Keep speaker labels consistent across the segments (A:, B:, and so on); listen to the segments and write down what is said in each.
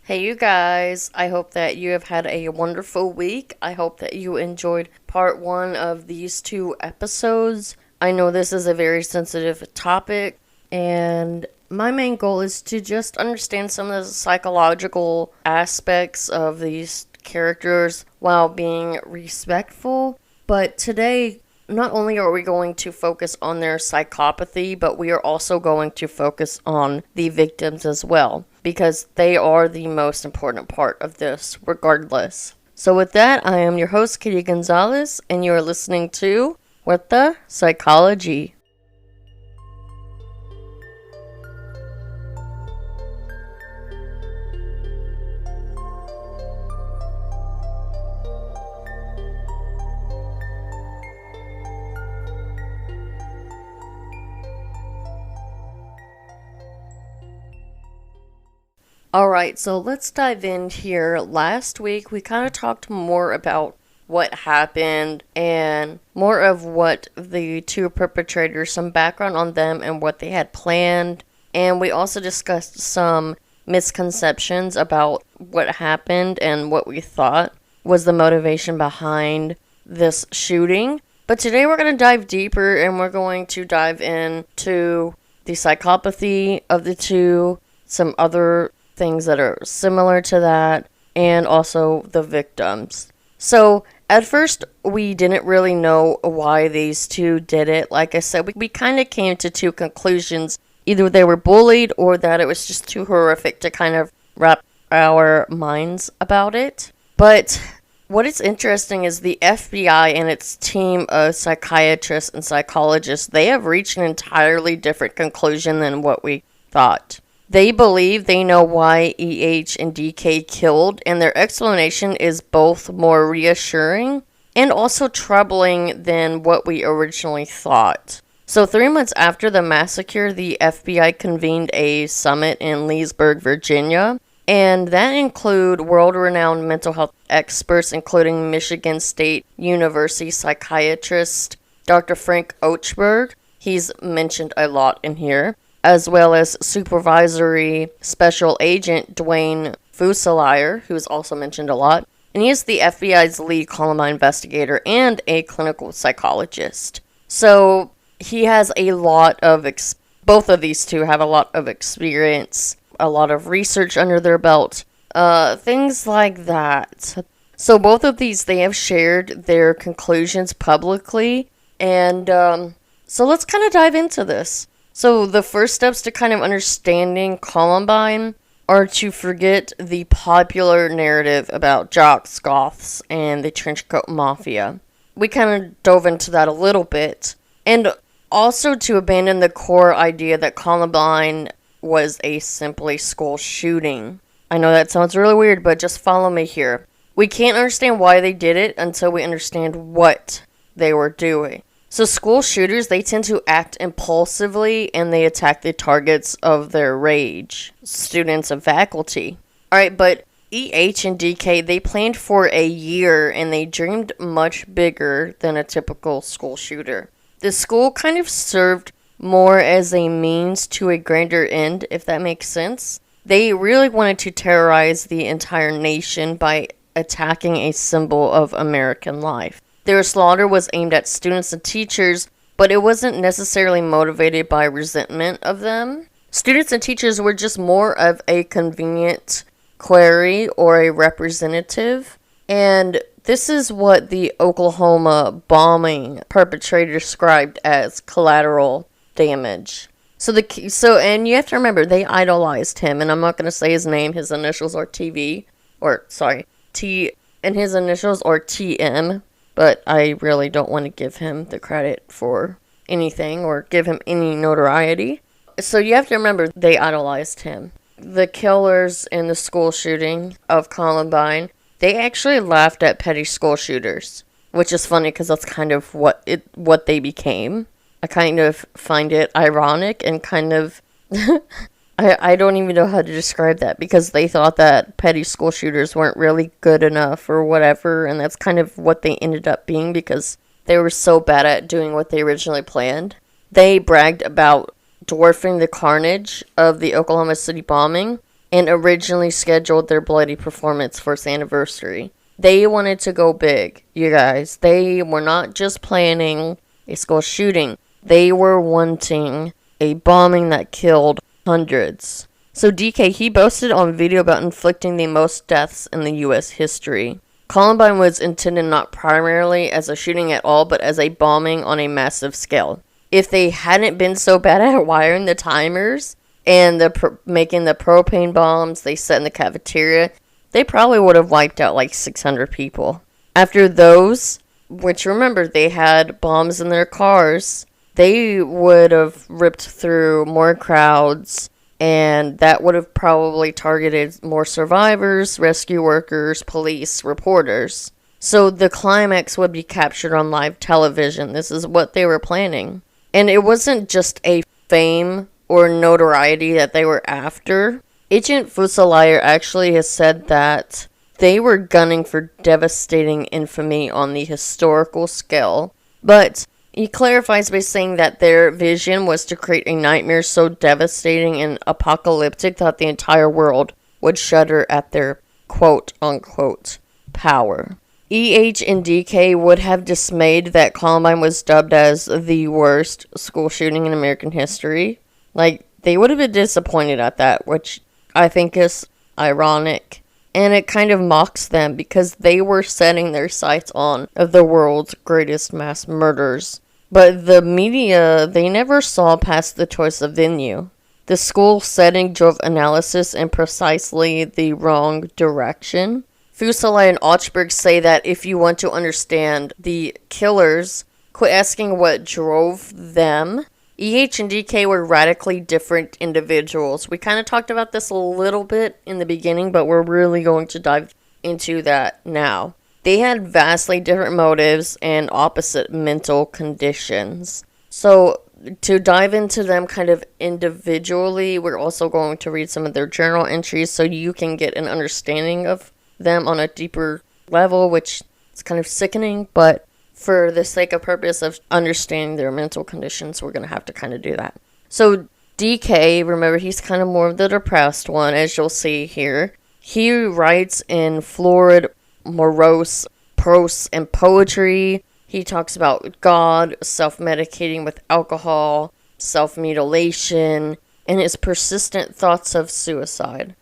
A: Hey, you guys. I hope that you have had a wonderful week. I hope that you enjoyed part one of these two episodes. I know this is a very sensitive topic, and my main goal is to just understand some of the psychological aspects of these characters while being respectful. But today, not only are we going to focus on their psychopathy, but we are also going to focus on the victims as well, because they are the most important part of this, regardless. So with that, I am your host, Kitty Gonzalez, and you are listening to What the Psychology. Alright, so let's dive in here. Last week, we kind of talked more about what happened and more of what the two perpetrators, some background on them and what they had planned. And we also discussed some misconceptions about what happened and what we thought was the motivation behind this shooting. But today we're going to dive deeper and we're going to dive into the psychopathy of the two, some other things that are similar to that, and also the victims. So at first we didn't really know why these two did it. Like I said, we kind of came to two conclusions. Either they were bullied or that it was just too horrific to kind of wrap our minds about it. But what is interesting is the FBI and its team of psychiatrists and psychologists, they have reached an entirely different conclusion than what we thought. They believe they know why EH and DK killed, and their explanation is both more reassuring and also troubling than what we originally thought. So 3 months after the massacre, the FBI convened a summit in Leesburg, Virginia, and that included world-renowned mental health experts, including Michigan State University psychiatrist Dr. Frank Ochberg. He's mentioned a lot in here, as well as supervisory special agent Dwayne Fusilier, who's also mentioned a lot. And he is the FBI's lead Columbine investigator and a clinical psychologist. So he has a lot of, both of these two have a lot of experience, a lot of research under their belt, things like that. So both of these, they have shared their conclusions publicly. And so let's kind of dive into this. So the first steps to kind of understanding Columbine are to forget the popular narrative about jocks, goths, and the trenchcoat mafia. We kind of dove into that a little bit. And also to abandon the core idea that Columbine was a simply school shooting. I know that sounds really weird, but just follow me here. We can't understand why they did it until we understand what they were doing. So school shooters, they tend to act impulsively and they attack the targets of their rage, students and faculty. Alright, but EH and DK, they planned for a year and they dreamed much bigger than a typical school shooter. The school kind of served more as a means to a grander end, if that makes sense. They really wanted to terrorize the entire nation by attacking a symbol of American life. Their slaughter was aimed at students and teachers, but it wasn't necessarily motivated by resentment of them. Students and teachers were just more of a convenient query or a representative. And this is what the Oklahoma bombing perpetrator described as collateral damage. And you have to remember, they idolized him, and I'm not going to say his name. His initials are T, and his initials are TM. But I really don't want to give him the credit for anything or give him any notoriety. So you have to remember, they idolized him. The killers in the school shooting of Columbine, they actually laughed at petty school shooters, which is funny because that's kind of what they became. I kind of find it ironic and kind of I don't even know how to describe that, because they thought that petty school shooters weren't really good enough or whatever, and that's kind of what they ended up being because they were so bad at doing what they originally planned. They bragged about dwarfing the carnage of the Oklahoma City bombing, and originally scheduled their bloody performance for its anniversary. They wanted to go big, you guys. They were not just planning a school shooting. They were wanting a bombing that killed hundreds. So DK, he boasted on video about inflicting the most deaths in the U.S. history. Columbine was intended not primarily as a shooting at all, but as a bombing on a massive scale. If they hadn't been so bad at wiring the timers and making the propane bombs they set in the cafeteria, they probably would have wiped out like 600 people. After those, which remember, they had bombs in their cars, they would have ripped through more crowds, and that would have probably targeted more survivors, rescue workers, police, reporters. So the climax would be captured on live television. This is what they were planning. And it wasn't just a fame or notoriety that they were after. Agent Fusilier actually has said that they were gunning for devastating infamy on the historical scale. But he clarifies by saying that their vision was to create a nightmare so devastating and apocalyptic that the entire world would shudder at their quote-unquote power. EH and DK would have dismayed that Columbine was dubbed as the worst school shooting in American history. Like, they would have been disappointed at that, which I think is ironic. And it kind of mocks them because they were setting their sights on the world's greatest mass murders. But the media, they never saw past the choice of venue. The school setting drove analysis in precisely the wrong direction. Fusilier and Ochberg say that if you want to understand the killers, quit asking what drove them. EH and DK were radically different individuals. We kind of talked about this a little bit in the beginning, but we're really going to dive into that now. They had vastly different motives and opposite mental conditions. So to dive into them kind of individually, we're also going to read some of their journal entries so you can get an understanding of them on a deeper level, which is kind of sickening, but for the sake of purpose of understanding their mental conditions, we're going to have to kind of do that. So DK, remember, he's kind of more of the depressed one, as you'll see here. He writes in florid, morose prose and poetry. He talks about God, self-medicating with alcohol, self-mutilation, and his persistent thoughts of suicide.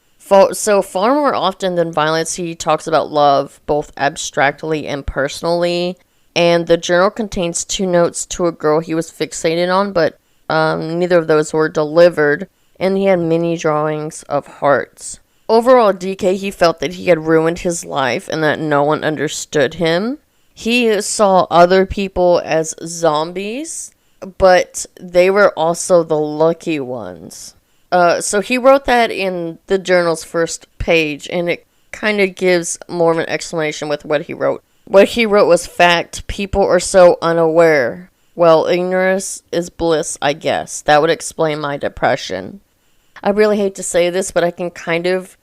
A: So far more often than violence, he talks about love, both abstractly and personally. And the journal contains 2 notes to a girl he was fixated on, but neither of those were delivered. And he had many drawings of hearts. Overall, DK, he felt that he had ruined his life and that no one understood him. He saw other people as zombies, but they were also the lucky ones. So he wrote that in the journal's first page, and it kind of gives more of an explanation with what he wrote. What he wrote was fact. People are so unaware. Well, ignorance is bliss, I guess. That would explain my depression. I really hate to say this, but I can kind of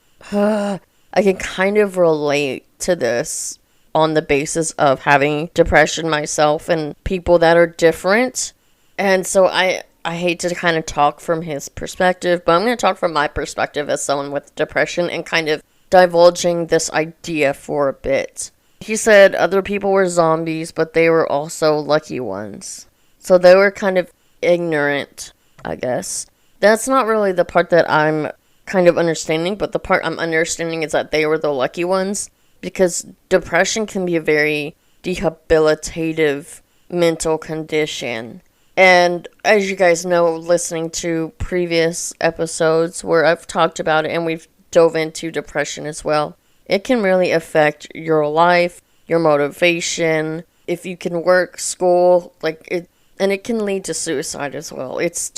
A: relate to this on the basis of having depression myself and people that are different. And so I hate to kind of talk from his perspective, but I'm going to talk from my perspective as someone with depression and kind of divulging this idea for a bit. He said other people were zombies, but they were also lucky ones. So they were kind of ignorant, I guess. That's not really the part that I'm kind of understanding, but the part I'm understanding is that they were the lucky ones, because depression can be a very debilitative mental condition. And as you guys know, listening to previous episodes where I've talked about it and we've dove into depression as well, it can really affect your life, your motivation, if you can work, school, and it can lead to suicide as well. It's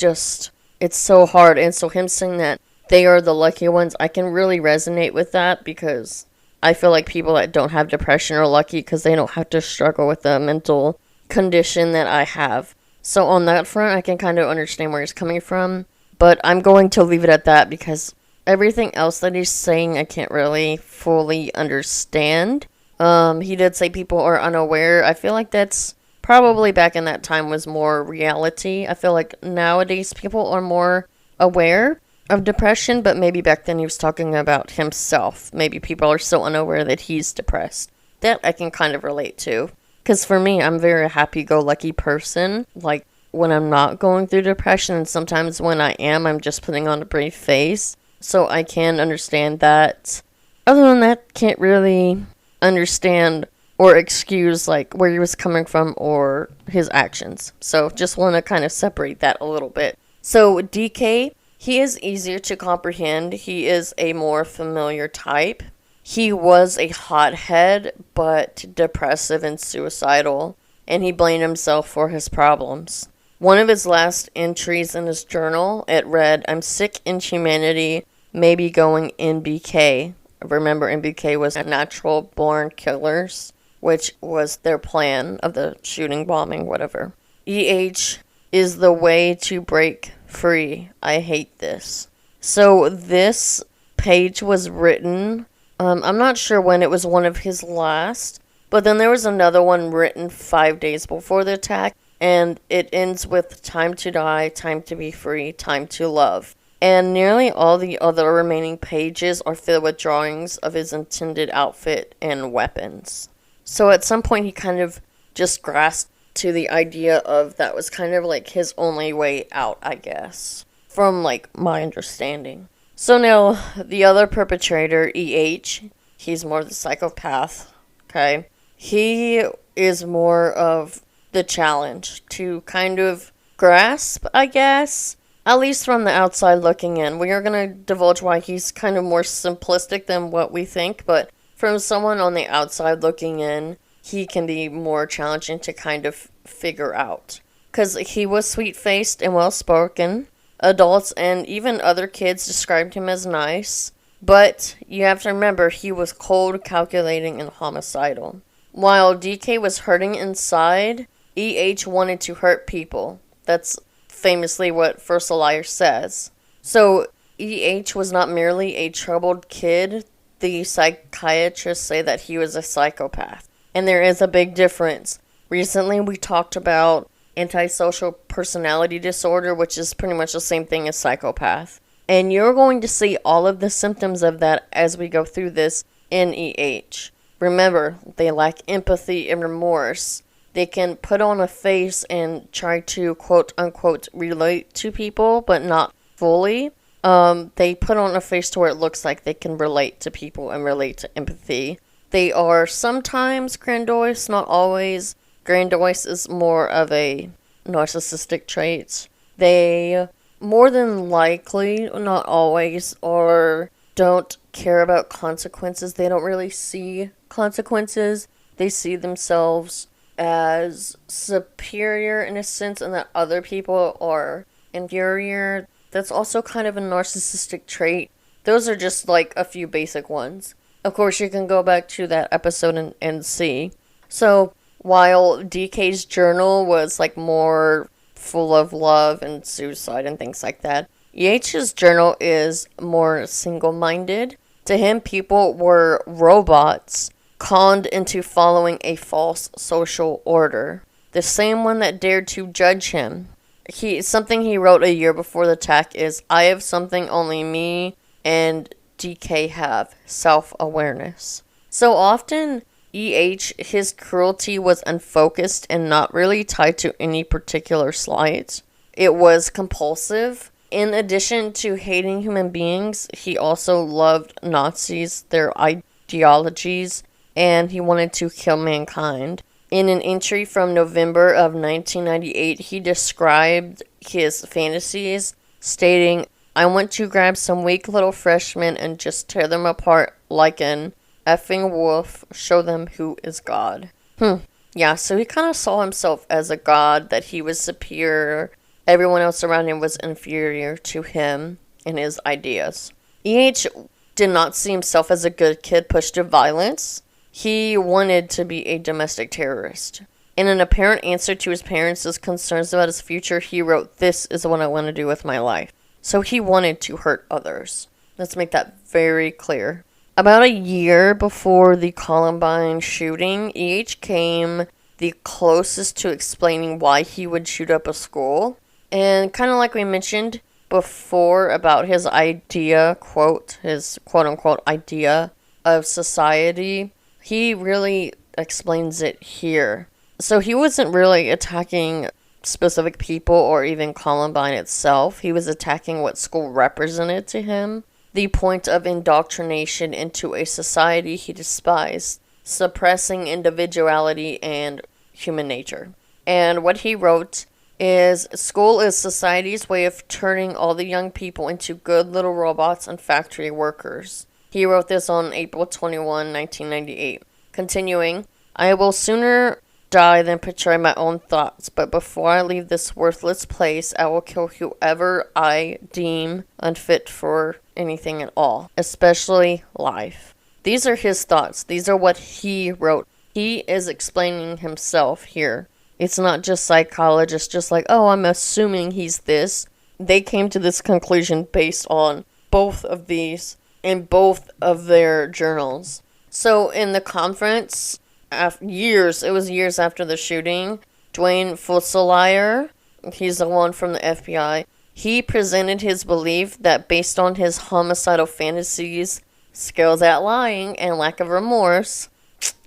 A: so hard. And so him saying that they are the lucky ones, I can really resonate with that, because I feel like people that don't have depression are lucky because they don't have to struggle with the mental condition that I have. So on that front, I can kind of understand where he's coming from, but I'm going to leave it at that because everything else that he's saying I can't really fully understand. He did say people are unaware. I feel like that's probably back in that time was more reality. I feel like nowadays people are more aware, of depression, but maybe back then he was talking about himself. Maybe people are so unaware that he's depressed. That I can kind of relate to. Because for me, I'm a very happy-go-lucky person. Like, when I'm not going through depression, and sometimes when I am, I'm just putting on a brave face. So I can understand that. Other than that, can't really understand or excuse, like, where he was coming from or his actions. So just want to kind of separate that a little bit. So DK, he is easier to comprehend. He is a more familiar type. He was a hothead, but depressive and suicidal, and he blamed himself for his problems. One of his last entries in his journal, it read, "I'm sick in humanity, maybe going NBK." Remember, NBK was natural born killers, which was their plan of the shooting, bombing, whatever. EH is the way to break free. I hate this. So this page was written, I'm not sure when, it was one of his last, but then there was another one written 5 days before the attack, and it ends with time to die, time to be free, time to love. And nearly all the other remaining pages are filled with drawings of his intended outfit and weapons. So at some point he kind of just grasped to the idea of that was kind of like his only way out, I guess, from like my understanding. So now the other perpetrator, EH, he's more the psychopath, okay? He is more of the challenge to kind of grasp, I guess, at least from the outside looking in. We are going to divulge why he's kind of more simplistic than what we think, but from someone on the outside looking in, he can be more challenging to kind of figure out. Because he was sweet-faced and well-spoken. Adults and even other kids described him as nice. But you have to remember, he was cold, calculating, and homicidal. While DK was hurting inside, EH wanted to hurt people. That's famously what First Liar says. So EH was not merely a troubled kid. The psychiatrists say that he was a psychopath. And there is a big difference. Recently we talked about antisocial personality disorder, which is pretty much the same thing as psychopath. And you're going to see all of the symptoms of that as we go through this in EH. Remember, they lack empathy and remorse. They can put on a face and try to quote-unquote relate to people, but not fully. They put on a face to where it looks like they can relate to people and relate to empathy. They are sometimes grandiose, not always. Grandiose is more of a narcissistic trait. They more than likely, not always, or don't care about consequences. They don't really see consequences. They see themselves as superior in a sense, and that other people are inferior. That's also kind of a narcissistic trait. Those are just like a few basic ones. Of course, you can go back to that episode and see. So, while DK's journal was like more full of love and suicide and things like that, EH's journal is more single-minded. To him, people were robots conned into following a false social order. The same one that dared to judge him. Something he wrote a year before the attack is, "I have something only me and DK have, self-awareness." So often, his cruelty was unfocused and not really tied to any particular slight. It was compulsive. In addition to hating human beings, he also loved Nazis, their ideologies, and he wanted to kill mankind. In an entry from November of 1998, he described his fantasies, stating, "I want to grab some weak little freshmen and just tear them apart like an effing wolf, show them who is God." Yeah, so he kind of saw himself as a god, that he was superior. Everyone else around him was inferior to him and his ideas. EH did not see himself as a good kid pushed to violence. He wanted to be a domestic terrorist. In an apparent answer to his parents' concerns about his future, he wrote, "This is what I want to do with my life." So he wanted to hurt others. Let's make that very clear. About a year before the Columbine shooting, EH came the closest to explaining why he would shoot up a school. And kind of like we mentioned, before about his idea, quote, his quote unquote idea of society, he really explains it here. So he wasn't really attacking specific people or even Columbine itself. He was attacking what school represented to him. The point of indoctrination into a society he despised, suppressing individuality and human nature. And what he wrote is, school is society's way of turning all the young people into good little robots and factory workers. He wrote this on April 21, 1998. Continuing, I will sooner die than portray my own thoughts, but before I leave this worthless place, I will kill whoever I deem unfit for anything at all, especially life. These are his thoughts. These are what he wrote. He is explaining himself here. It's not just psychologists just like, oh, I'm assuming he's this. They came to this conclusion based on both of these in both of their journals. So in the conference, it was years after the shooting, Dwayne Fusilier, he's the one from the FBI, he presented his belief that based on his homicidal fantasies, skills at lying, and lack of remorse,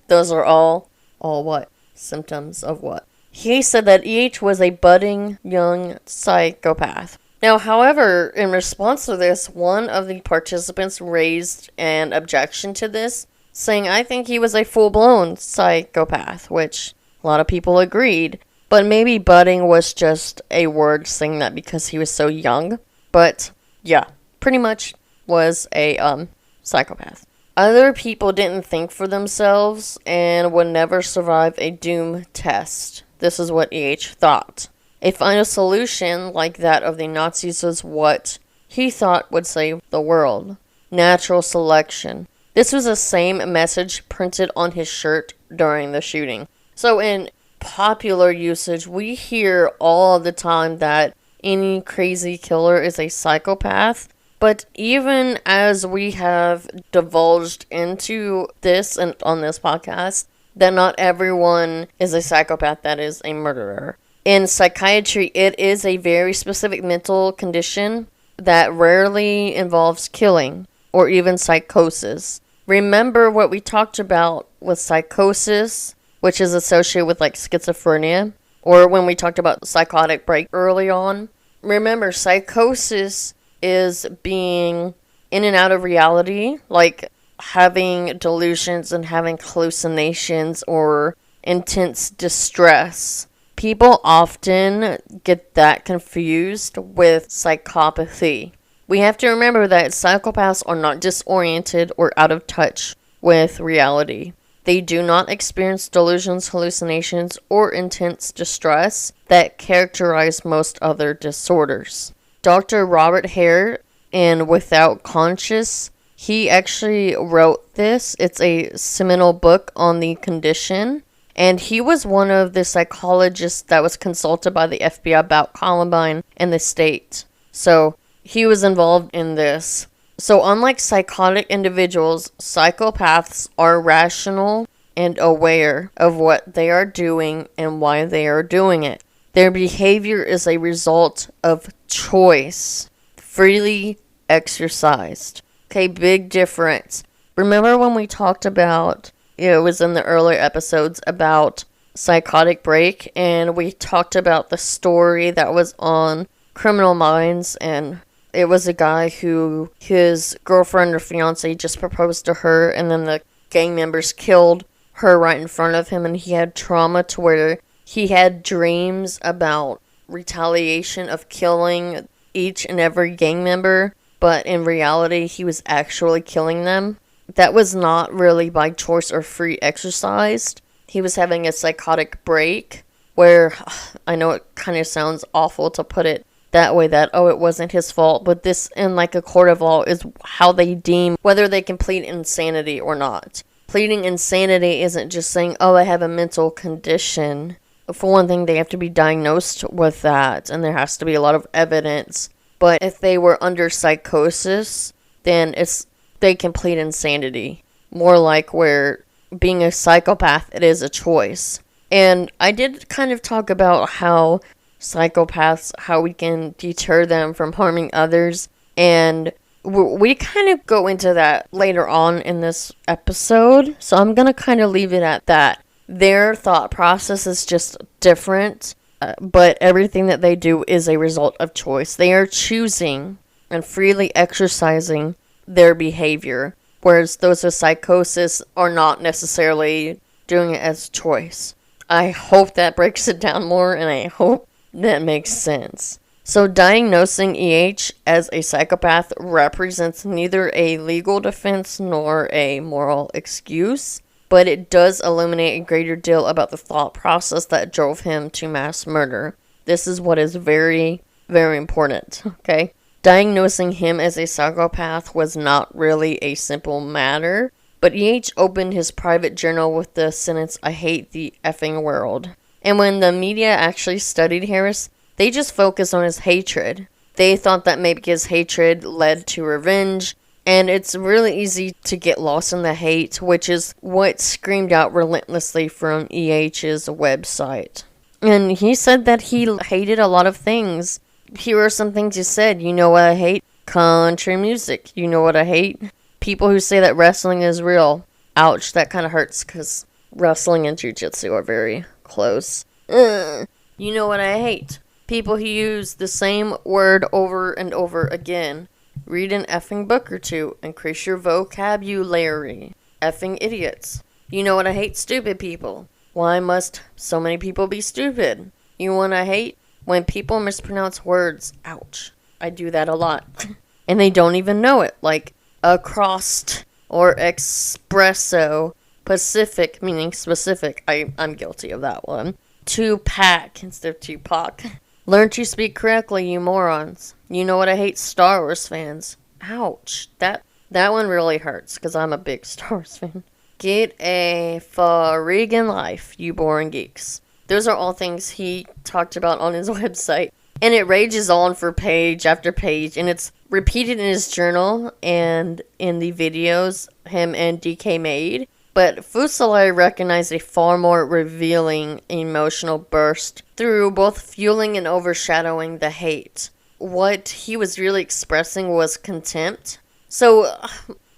A: those are all what? Symptoms of what? He said that E.H. was a budding young psychopath. Now, however, in response to this, one of the participants raised an objection to this, saying, I think he was a full-blown psychopath, which a lot of people agreed. But maybe budding was just a word saying that because he was so young. But, yeah, pretty much was a psychopath. Other people didn't think for themselves and would never survive a doom test. This is what E.H. thought. A final solution, like that of the Nazis, was what he thought would save the world. Natural selection. This was the same message printed on his shirt during the shooting. So in popular usage, we hear all the time that any crazy killer is a psychopath. But even as we have divulged into this and on this podcast, that not everyone is a psychopath that is a murderer. In psychiatry, it is a very specific mental condition that rarely involves killing or even psychosis. Remember what we talked about with psychosis, which is associated with like schizophrenia, or when we talked about psychotic break early on. Remember, psychosis is being in and out of reality, like having delusions and having hallucinations or intense distress. People often get that confused with psychopathy. We have to remember that psychopaths are not disoriented or out of touch with reality. They do not experience delusions, hallucinations, or intense distress that characterize most other disorders. Dr. Robert Hare, in Without Conscience, he actually wrote this. It's a seminal book on the condition. And he was one of the psychologists that was consulted by the FBI about Columbine and the state. So he was involved in this. So unlike psychotic individuals, psychopaths are rational and aware of what they are doing and why they are doing it. Their behavior is a result of choice, freely exercised. Okay, big difference. Remember when we talked about, it was in the earlier episodes about psychotic break, and we talked about the story that was on Criminal Minds, and it was a guy who his girlfriend or fiance just proposed to her, and then the gang members killed her right in front of him, and he had trauma to where he had dreams about retaliation of killing each and every gang member, but in reality, he was actually killing them. That was not really by choice or free exercised. He was having a psychotic break where, I know it kind of sounds awful to put it that way, that, oh, it wasn't his fault, but this, in like a court of law, is how they deem whether they can plead insanity or not. Pleading insanity isn't just saying, oh, I have a mental condition. For one thing, they have to be diagnosed with that, and there has to be a lot of evidence. But if they were under psychosis, then they can plead insanity. More like where being a psychopath, it is a choice. And I did kind of talk about how psychopaths, how we can deter them from harming others. And we kind of go into that later on in this episode. So I'm going to kind of leave it at that. Their thought process is just different, but everything that they do is a result of choice. They are choosing and freely exercising their behavior, whereas those with psychosis are not necessarily doing it as choice. I hope that breaks it down more, and I hope that makes sense. So diagnosing EH as a psychopath represents neither a legal defense nor a moral excuse, but it does illuminate a greater deal about the thought process that drove him to mass murder. This is what is very, very important, okay? Diagnosing him as a psychopath was not really a simple matter, but EH opened his private journal with the sentence, "I hate the effing world." And when the media actually studied Harris, they just focused on his hatred. They thought that maybe his hatred led to revenge, and it's really easy to get lost in the hate, which is what screamed out relentlessly from EH's website. And he said that he hated a lot of things. Here are some things he said. You know what I hate? Country music. You know what I hate? People who say that wrestling is real. Ouch, that kind of hurts because wrestling and jiu-jitsu are very close. You know what I hate? People who use the same word over and over again. Read an effing book or two. Increase your vocabulary. Effing idiots. You know what I hate? Stupid people. Why must so many people be stupid? You know what I hate? When people mispronounce words. Ouch. I do that a lot. And they don't even know it. Like across or espresso. Pacific, meaning specific. I'm guilty of that one. Two-pack instead of Tupac. Learn to speak correctly, you morons. You know what I hate? Star Wars fans. Ouch. That one really hurts, because I'm a big Star Wars fan. Get a friggin' life, you boring geeks. Those are all things he talked about on his website. And it rages on for page after page, and it's repeated in his journal and in the videos him and DK made. But Fuseli recognized a far more revealing emotional burst through both fueling and overshadowing the hate. What he was really expressing was contempt. So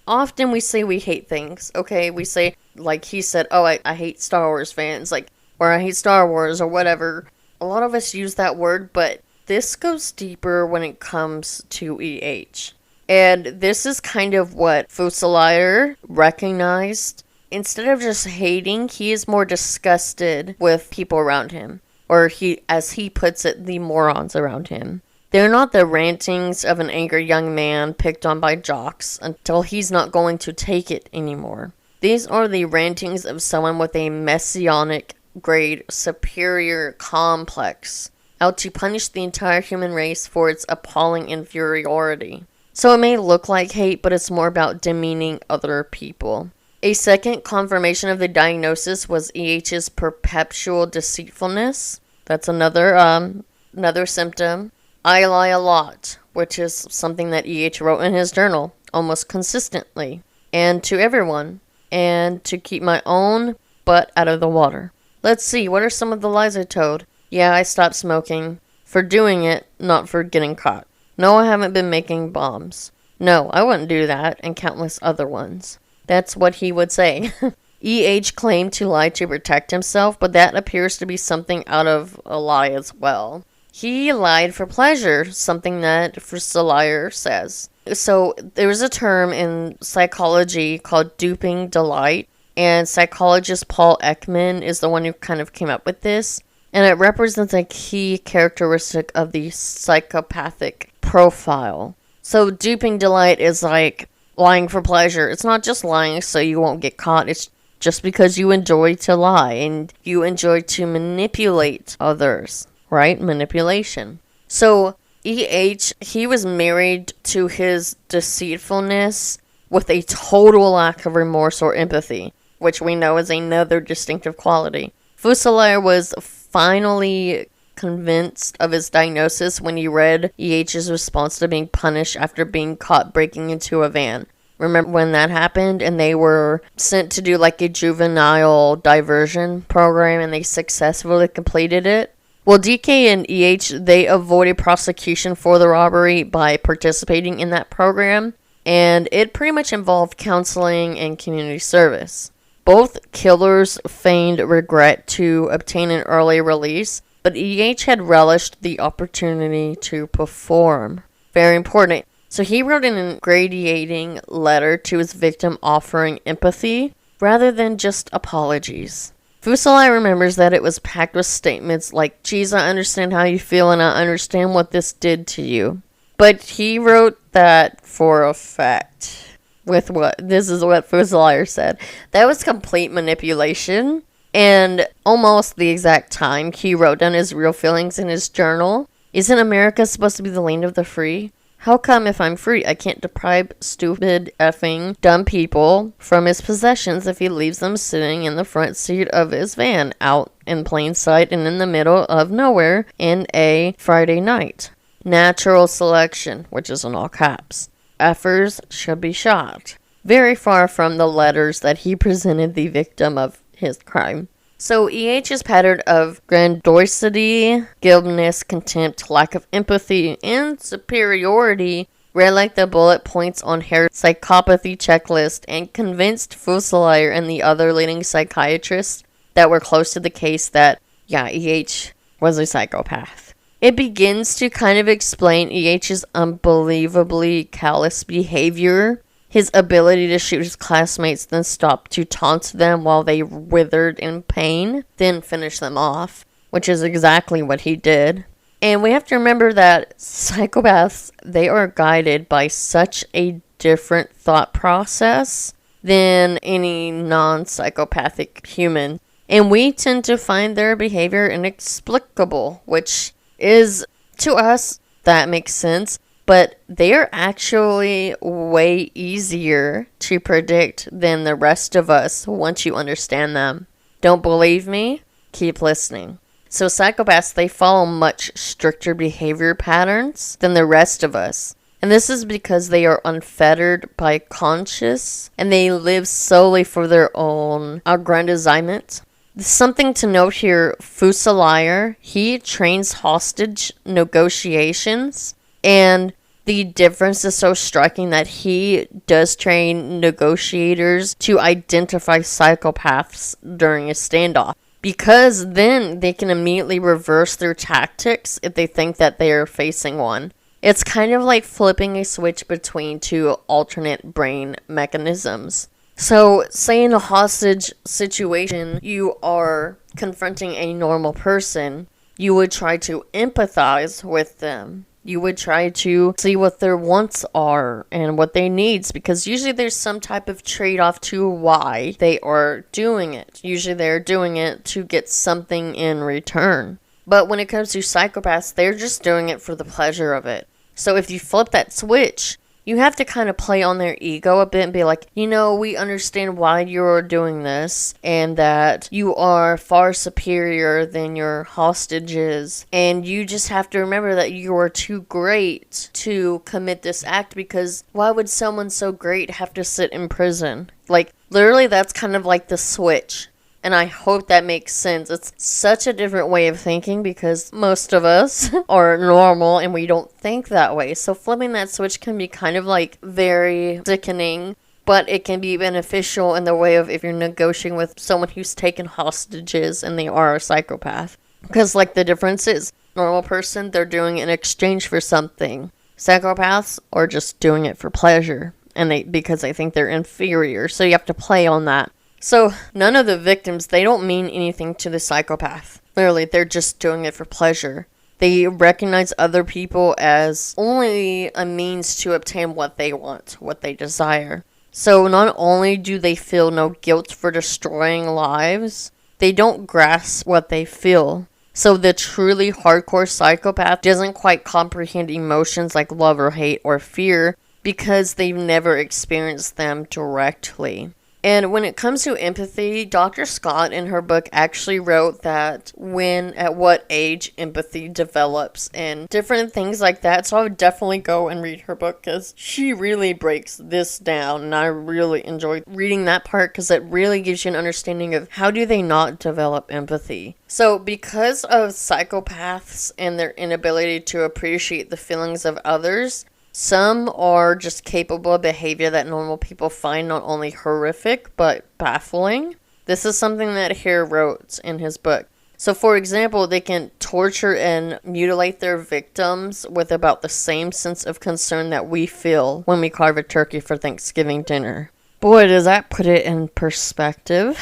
A: often we say we hate things, okay? We say, like he said, oh, I hate Star Wars fans, like, or I hate Star Wars or whatever. A lot of us use that word, but this goes deeper when it comes to EH. And this is kind of what Fuseli recognized. Instead of just hating, he is more disgusted with people around him. Or as he puts it, the morons around him. They're not the rantings of an angry young man picked on by jocks until he's not going to take it anymore. These are the rantings of someone with a messianic grade superior complex, out to punish the entire human race for its appalling inferiority. So it may look like hate, but it's more about demeaning other people. A second confirmation of the diagnosis was EH's perpetual deceitfulness. That's another symptom. I lie a lot, which is something that EH wrote in his journal almost consistently, and to everyone, and to keep my own butt out of the water. Let's see, what are some of the lies I told? Yeah, I stopped smoking. For doing it, not for getting caught. No, I haven't been making bombs. No, I wouldn't do that, and countless other ones. That's what he would say. EH claimed to lie to protect himself, but that appears to be something out of a lie as well. He lied for pleasure, something that Fuseli says. So there's a term in psychology called duping delight, and psychologist Paul Ekman is the one who kind of came up with this, and it represents a key characteristic of the psychopathic profile. So duping delight is like lying for pleasure. It's not just lying so you won't get caught. It's just because you enjoy to lie and you enjoy to manipulate others, right? Manipulation. So EH, he was married to his deceitfulness with a total lack of remorse or empathy, which we know is another distinctive quality. Fuseli was finally convinced of his diagnosis when he read EH's response to being punished after being caught breaking into a van. Remember when that happened and they were sent to do like a juvenile diversion program and they successfully completed it? Well, DK and EH, they avoided prosecution for the robbery by participating in that program, and it pretty much involved counseling and community service. Both killers feigned regret to obtain an early release, but EH had relished the opportunity to perform. Very important. So he wrote an ingratiating letter to his victim offering empathy rather than just apologies. Fuseli remembers that it was packed with statements like, "Geez, I understand how you feel and I understand what this did to you." But he wrote that for effect. This is what Fuselier said. That was complete manipulation. And almost the exact time he wrote down his real feelings in his journal. Isn't America supposed to be the land of the free? How come if I'm free, I can't deprive stupid, effing, dumb people from his possessions if he leaves them sitting in the front seat of his van, out in plain sight and in the middle of nowhere in a Friday night? Natural selection, which is in all caps. Effers should be shot. Very far from the letters that he presented the victim of his crime. So EH's pattern of grandiosity, glibness, contempt, lack of empathy, and superiority read like the bullet points on Harris' psychopathy checklist and convinced Fuselier and the other leading psychiatrists that were close to the case that, yeah, EH was a psychopath. It begins to kind of explain EH's unbelievably callous behavior, his ability to shoot his classmates, then stop to taunt them while they withered in pain, then finish them off, which is exactly what he did. And we have to remember that psychopaths, they are guided by such a different thought process than any non-psychopathic human. And we tend to find their behavior inexplicable, which is, to us, that makes sense, but they're actually way easier to predict than the rest of us once you understand them. Don't believe me? Keep listening. So psychopaths, they follow much stricter behavior patterns than the rest of us. And this is because they are unfettered by conscience and they live solely for their own aggrandizement. Something to note here, Fuselier, he trains hostage negotiations, and the difference is so striking that he does train negotiators to identify psychopaths during a standoff, because then they can immediately reverse their tactics if they think that they are facing one. It's kind of like flipping a switch between two alternate brain mechanisms. So, say in a hostage situation, you are confronting a normal person, you would try to empathize with them. You would try to see what their wants are and what they needs, because usually there's some type of trade-off to why they are doing it. Usually they're doing it to get something in return. But when it comes to psychopaths, they're just doing it for the pleasure of it. So if you flip that switch, you have to kind of play on their ego a bit and be like, we understand why you're doing this and that you are far superior than your hostages. And you just have to remember that you are too great to commit this act, because why would someone so great have to sit in prison? Like, literally, that's kind of like the switch. And I hope that makes sense. It's such a different way of thinking because most of us are normal and we don't think that way. So flipping that switch can be kind of like very sickening, but it can be beneficial in the way of if you're negotiating with someone who's taken hostages and they are a psychopath. Because like the difference is, normal person, they're doing it in exchange for something. Psychopaths are just doing it for pleasure and because they think they're inferior. So you have to play on that. So, none of the victims, they don't mean anything to the psychopath. Literally, they're just doing it for pleasure. They recognize other people as only a means to obtain what they want, what they desire. So, not only do they feel no guilt for destroying lives, they don't grasp what they feel. So, the truly hardcore psychopath doesn't quite comprehend emotions like love or hate or fear because they've never experienced them directly. And when it comes to empathy, Dr. Scott in her book actually wrote that at what age empathy develops and different things like that. So I would definitely go and read her book because she really breaks this down. And I really enjoyed reading that part because it really gives you an understanding of how do they not develop empathy. So because of psychopaths and their inability to appreciate the feelings of others, some are just capable of behavior that normal people find not only horrific, but baffling. This is something that Hare wrote in his book. So, for example, they can torture and mutilate their victims with about the same sense of concern that we feel when we carve a turkey for Thanksgiving dinner. Boy, does that put it in perspective.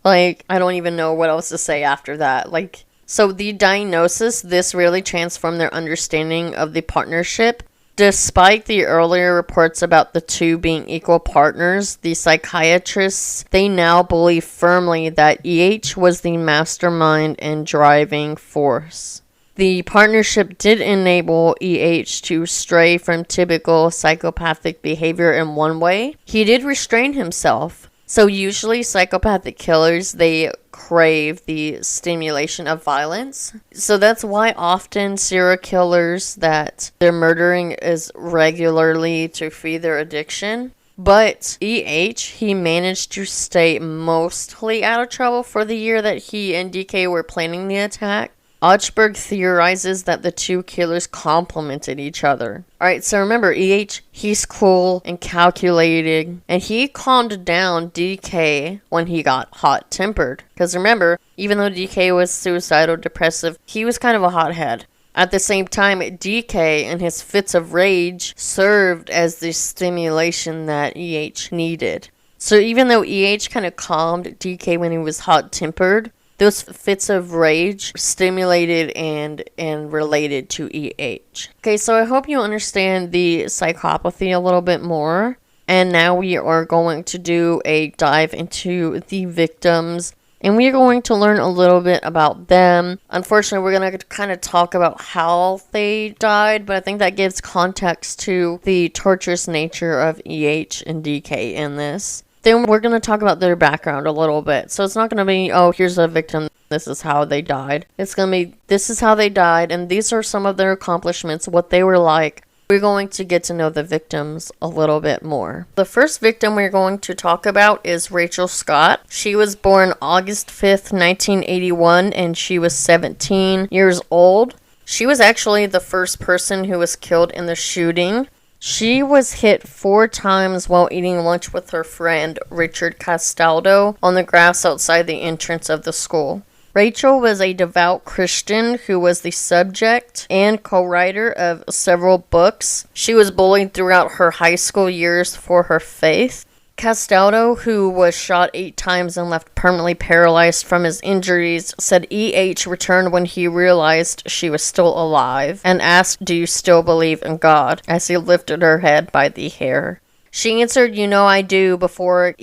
A: I don't even know what else to say after that. So the diagnosis, this really transformed their understanding of the partnership. Despite the earlier reports about the two being equal partners, the psychiatrists, they now believe firmly that EH was the mastermind and driving force. The partnership did enable EH to stray from typical psychopathic behavior in one way. He did restrain himself. So usually psychopathic killers, they crave the stimulation of violence. So that's why often serial killers that they're murdering is regularly to feed their addiction. But he managed to stay mostly out of trouble for the year that he and DK were planning the attack. Ochberg theorizes that the two killers complemented each other. Alright, so remember, he's cool and calculating, and he calmed down DK when he got hot-tempered. Because remember, even though DK was suicidal, depressive, he was kind of a hothead. At the same time, DK and his fits of rage served as the stimulation that needed. So even though kind of calmed DK when he was hot-tempered, those fits of rage stimulated and related to Okay, so I hope you understand the psychopathy a little bit more. And now we are going to do a dive into the victims. And we are going to learn a little bit about them. Unfortunately, we're going to kind of talk about how they died. But I think that gives context to the torturous nature of and DK in this. Then we're going to talk about their background a little bit. So it's not going to be, oh, here's a victim, this is how they died. It's going to be, this is how they died, and these are some of their accomplishments, what they were like. We're going to get to know the victims a little bit more. The first victim we're going to talk about is Rachel Scott. She was born August 5th, 1981, and she was 17 years old. She was actually the first person who was killed in the shooting. She was hit 4 times while eating lunch with her friend Richard Castaldo on the grass outside the entrance of the school. Rachel was a devout Christian who was the subject and co-writer of several books. She was bullied throughout her high school years for her faith. Castaldo, who was shot 8 times and left permanently paralyzed from his injuries, said returned when he realized she was still alive and asked, "Do you still believe in God?" as he lifted her head by the hair. She answered, "You know I do," before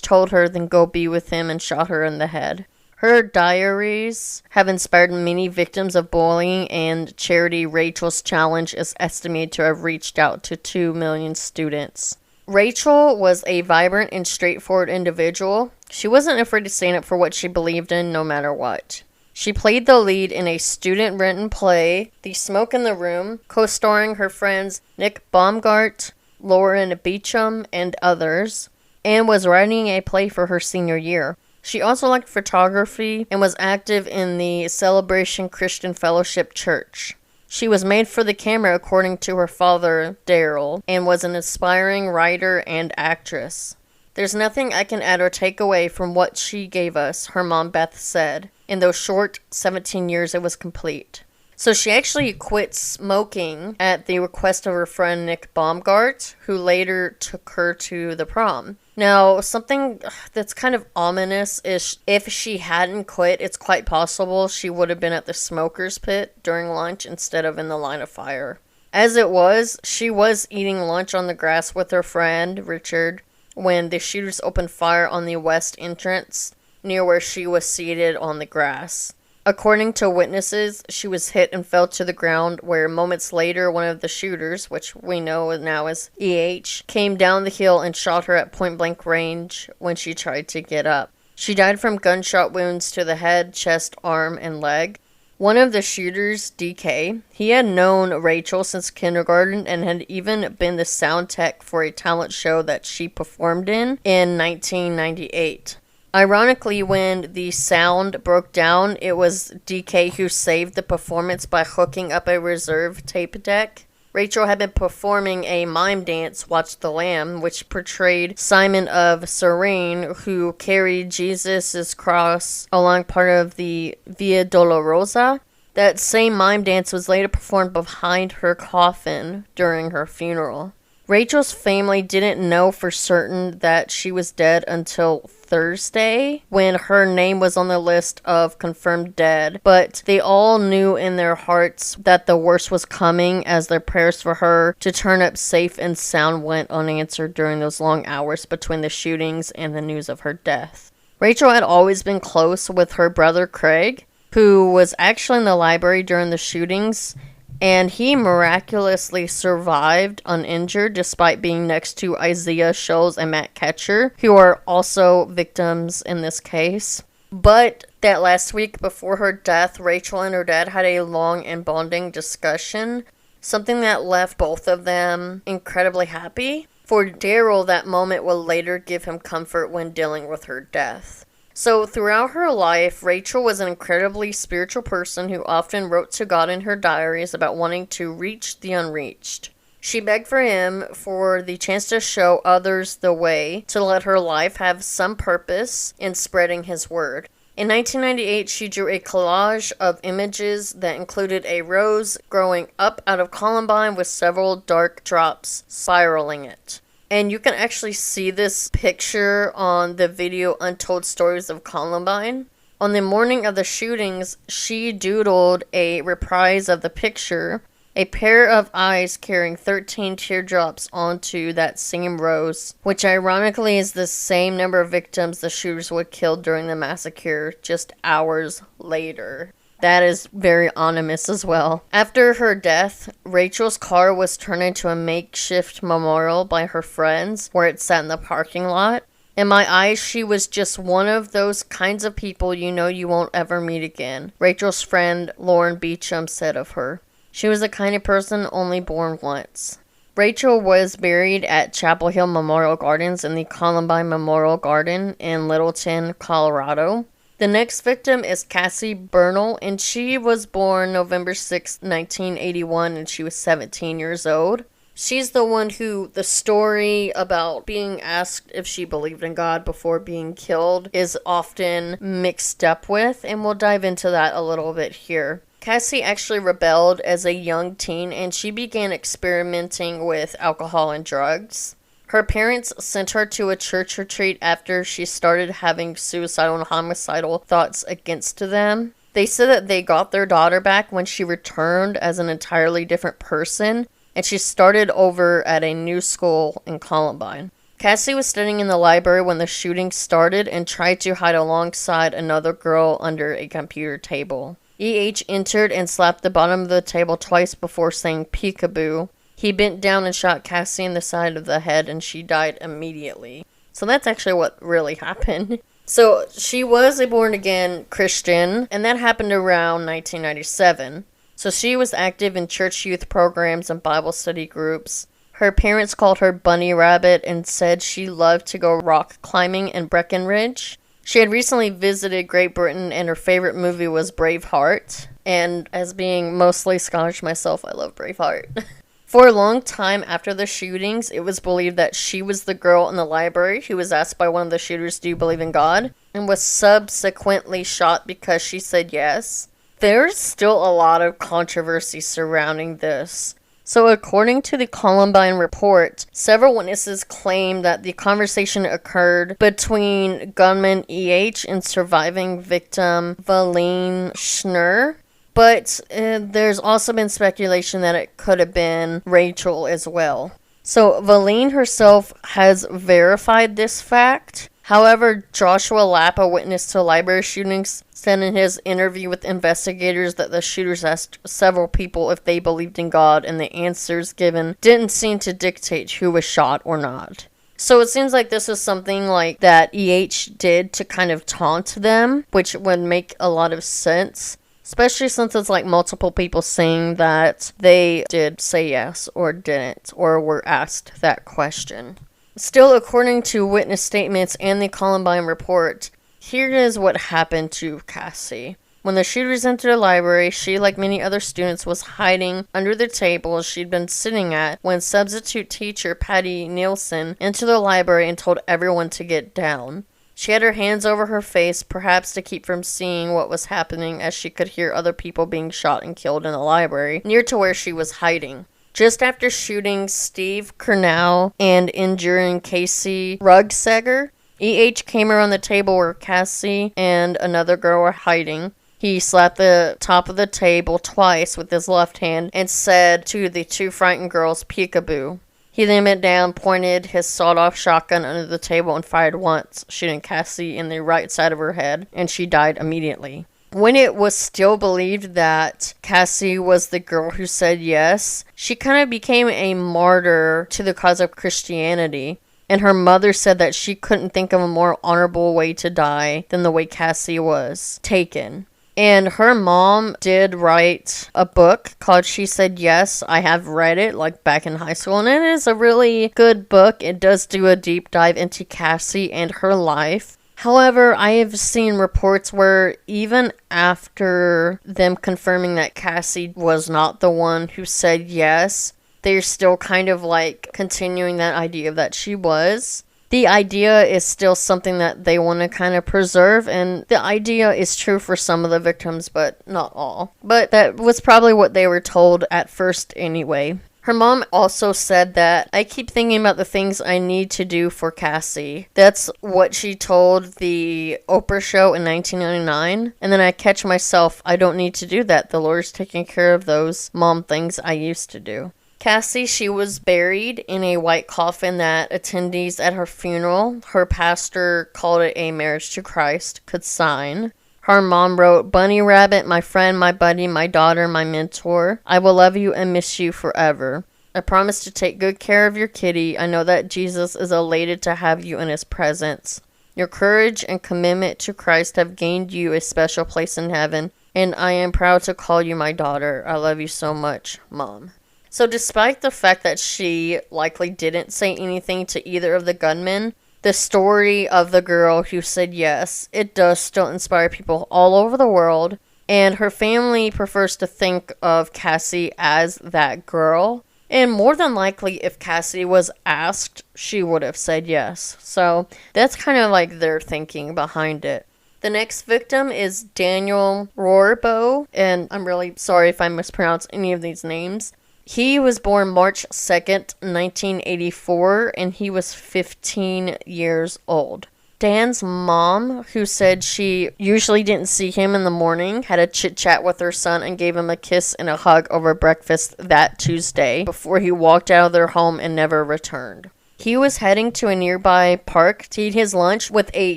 A: told her, "Then go be with him," and shot her in the head. Her diaries have inspired many victims of bullying, and charity Rachel's Challenge is estimated to have reached out to 2 million students. Rachel was a vibrant and straightforward individual. She wasn't afraid to stand up for what she believed in, no matter what. She played the lead in a student-written play, The Smoke in the Room, co-starring her friends Nick Baumgart, Lauren Beecham, and others, and was writing a play for her senior year. She also liked photography and was active in the Celebration Christian Fellowship Church. She was made for the camera according to her father, Daryl, and was an aspiring writer and actress. "There's nothing I can add or take away from what she gave us," her mom Beth said. In those short 17 years, it was complete. So she actually quit smoking at the request of her friend Nick Baumgart, who later took her to the prom. Now, something that's kind of ominous is if she hadn't quit, it's quite possible she would have been at the smoker's pit during lunch instead of in the line of fire. As it was, she was eating lunch on the grass with her friend, Richard, when the shooters opened fire on the west entrance, near where she was seated on the grass. According to witnesses, she was hit and fell to the ground, where moments later, one of the shooters, which we know now as EH, came down the hill and shot her at point-blank range when she tried to get up. She died from gunshot wounds to the head, chest, arm, and leg. One of the shooters, DK, he had known Rachel since kindergarten and had even been the sound tech for a talent show that she performed in 1998. Ironically, when the sound broke down, it was DK who saved the performance by hooking up a reserve tape deck. Rachel had been performing a mime dance, Watch the Lamb, which portrayed Simon of Cyrene, who carried Jesus' cross along part of the Via Dolorosa. That same mime dance was later performed behind her coffin during her funeral. Rachel's family didn't know for certain that she was dead until Thursday, when her name was on the list of confirmed dead, but they all knew in their hearts that the worst was coming, as their prayers for her to turn up safe and sound went unanswered during those long hours between the shootings and the news of her death. Rachel had always been close with her brother Craig, who was actually in the library during the shootings, and he miraculously survived uninjured despite being next to Isaiah Scholes and Matt Ketcher, who are also victims in this case. But that last week before her death, Rachel and her dad had a long and bonding discussion, something that left both of them incredibly happy. For Daryl, that moment will later give him comfort when dealing with her death. So throughout her life, Rachel was an incredibly spiritual person who often wrote to God in her diaries about wanting to reach the unreached. She begged for him for the chance to show others the way, to let her life have some purpose in spreading his word. In 1998, she drew a collage of images that included a rose growing up out of Columbine with several dark drops spiraling it. And you can actually see this picture on the video Untold Stories of Columbine. On the morning of the shootings, she doodled a reprise of the picture, a pair of eyes carrying 13 teardrops onto that same rose, which ironically is the same number of victims the shooters would kill during the massacre just hours later. That is very ominous as well. After her death, Rachel's car was turned into a makeshift memorial by her friends, where it sat in the parking lot. In my eyes, she was just one of those kinds of people you know you won't ever meet again, Rachel's friend Lauren Beecham said of her. She was the kind of person only born once. Rachel was buried at Chapel Hill Memorial Gardens in the Columbine Memorial Garden in Littleton, Colorado. The next victim is Cassie Bernal, and she was born November 6, 1981, and she was 17 years old. She's the one who the story about being asked if she believed in God before being killed is often mixed up with, and we'll dive into that a little bit here. Cassie actually rebelled as a young teen, and she began experimenting with alcohol and drugs. Her parents sent her to a church retreat after she started having suicidal and homicidal thoughts against them. They said that they got their daughter back when she returned as an entirely different person, and she started over at a new school in Columbine. Cassie was studying in the library when the shooting started and tried to hide alongside another girl under a computer table. EH entered and slapped the bottom of the table twice before saying peekaboo. He bent down and shot Cassie in the side of the head, and she died immediately. So that's actually what really happened. So she was a born-again Christian, and that happened around 1997. So she was active in church youth programs and Bible study groups. Her parents called her Bunny Rabbit and said she loved to go rock climbing in Breckenridge. She had recently visited Great Britain, and her favorite movie was Braveheart. And as being mostly Scottish myself, I love Braveheart. For a long time after the shootings, it was believed that she was the girl in the library who was asked by one of the shooters, "Do you believe in God?" and was subsequently shot because she said yes. There's still a lot of controversy surrounding this. So according to the Columbine report, several witnesses claim that the conversation occurred between gunman EH and surviving victim Valine Schnur. But there's also been speculation that it could have been Rachel as well. So Valine herself has verified this fact. However, Joshua Lapp, a witness to library shootings, said in his interview with investigators that the shooters asked several people if they believed in God, and the answers given didn't seem to dictate who was shot or not. So it seems like this is something like that EH did to kind of taunt them, which would make a lot of sense. Especially since it's like multiple people saying that they did say yes or didn't, or were asked that question. Still, according to witness statements and the Columbine report, here is what happened to Cassie. When the shooters entered the library, she, like many other students, was hiding under the table she'd been sitting at when substitute teacher Patty Nielsen entered the library and told everyone to get down. She had her hands over her face, perhaps to keep from seeing what was happening, as she could hear other people being shot and killed in the library, near to where she was hiding. Just after shooting Steve Kernau and injuring Casey Rugseger, EH came around the table where Cassie and another girl were hiding. He slapped the top of the table twice with his left hand and said to the two frightened girls, "Peekaboo." He then bent down, pointed his sawed-off shotgun under the table, and fired once, shooting Cassie in the right side of her head, and she died immediately. When it was still believed that Cassie was the girl who said yes, she kind of became a martyr to the cause of Christianity, and her mother said that she couldn't think of a more honorable way to die than the way Cassie was taken. And her mom did write a book called She Said Yes. I have read it, like, back in high school, and it is a really good book. It does do a deep dive into Cassie and her life. However, I have seen reports where even after them confirming that Cassie was not the one who said yes, they're still kind of like continuing that idea that she was. The idea is still something that they want to kind of preserve, and the idea is true for some of the victims, but not all. But that was probably what they were told at first anyway. Her mom also said that, "I keep thinking about the things I need to do for Cassie." That's what she told the Oprah show in 1999. And then I catch myself, I don't need to do that. The Lord's taking care of those mom things I used to do. Cassie, she was buried in a white coffin that attendees at her funeral, her pastor called it a marriage to Christ, could sign. Her mom wrote, "Bunny Rabbit, my friend, my buddy, my daughter, my mentor. I will love you and miss you forever. I promise to take good care of your kitty. I know that Jesus is elated to have you in his presence. Your courage and commitment to Christ have gained you a special place in heaven, and I am proud to call you my daughter. I love you so much, Mom." So despite the fact that she likely didn't say anything to either of the gunmen, the story of the girl who said yes, it does still inspire people all over the world, and her family prefers to think of Cassie as that girl. And more than likely, if Cassie was asked, she would have said yes. So that's kind of like their thinking behind it. The next victim is Daniel Rohrbough, and I'm really sorry if I mispronounce any of these names. He was born March 2nd, 1984, and he was 15 years old. Dan's mom, who said she usually didn't see him in the morning, had a chit-chat with her son and gave him a kiss and a hug over breakfast that Tuesday before he walked out of their home and never returned. He was heading to a nearby park to eat his lunch with a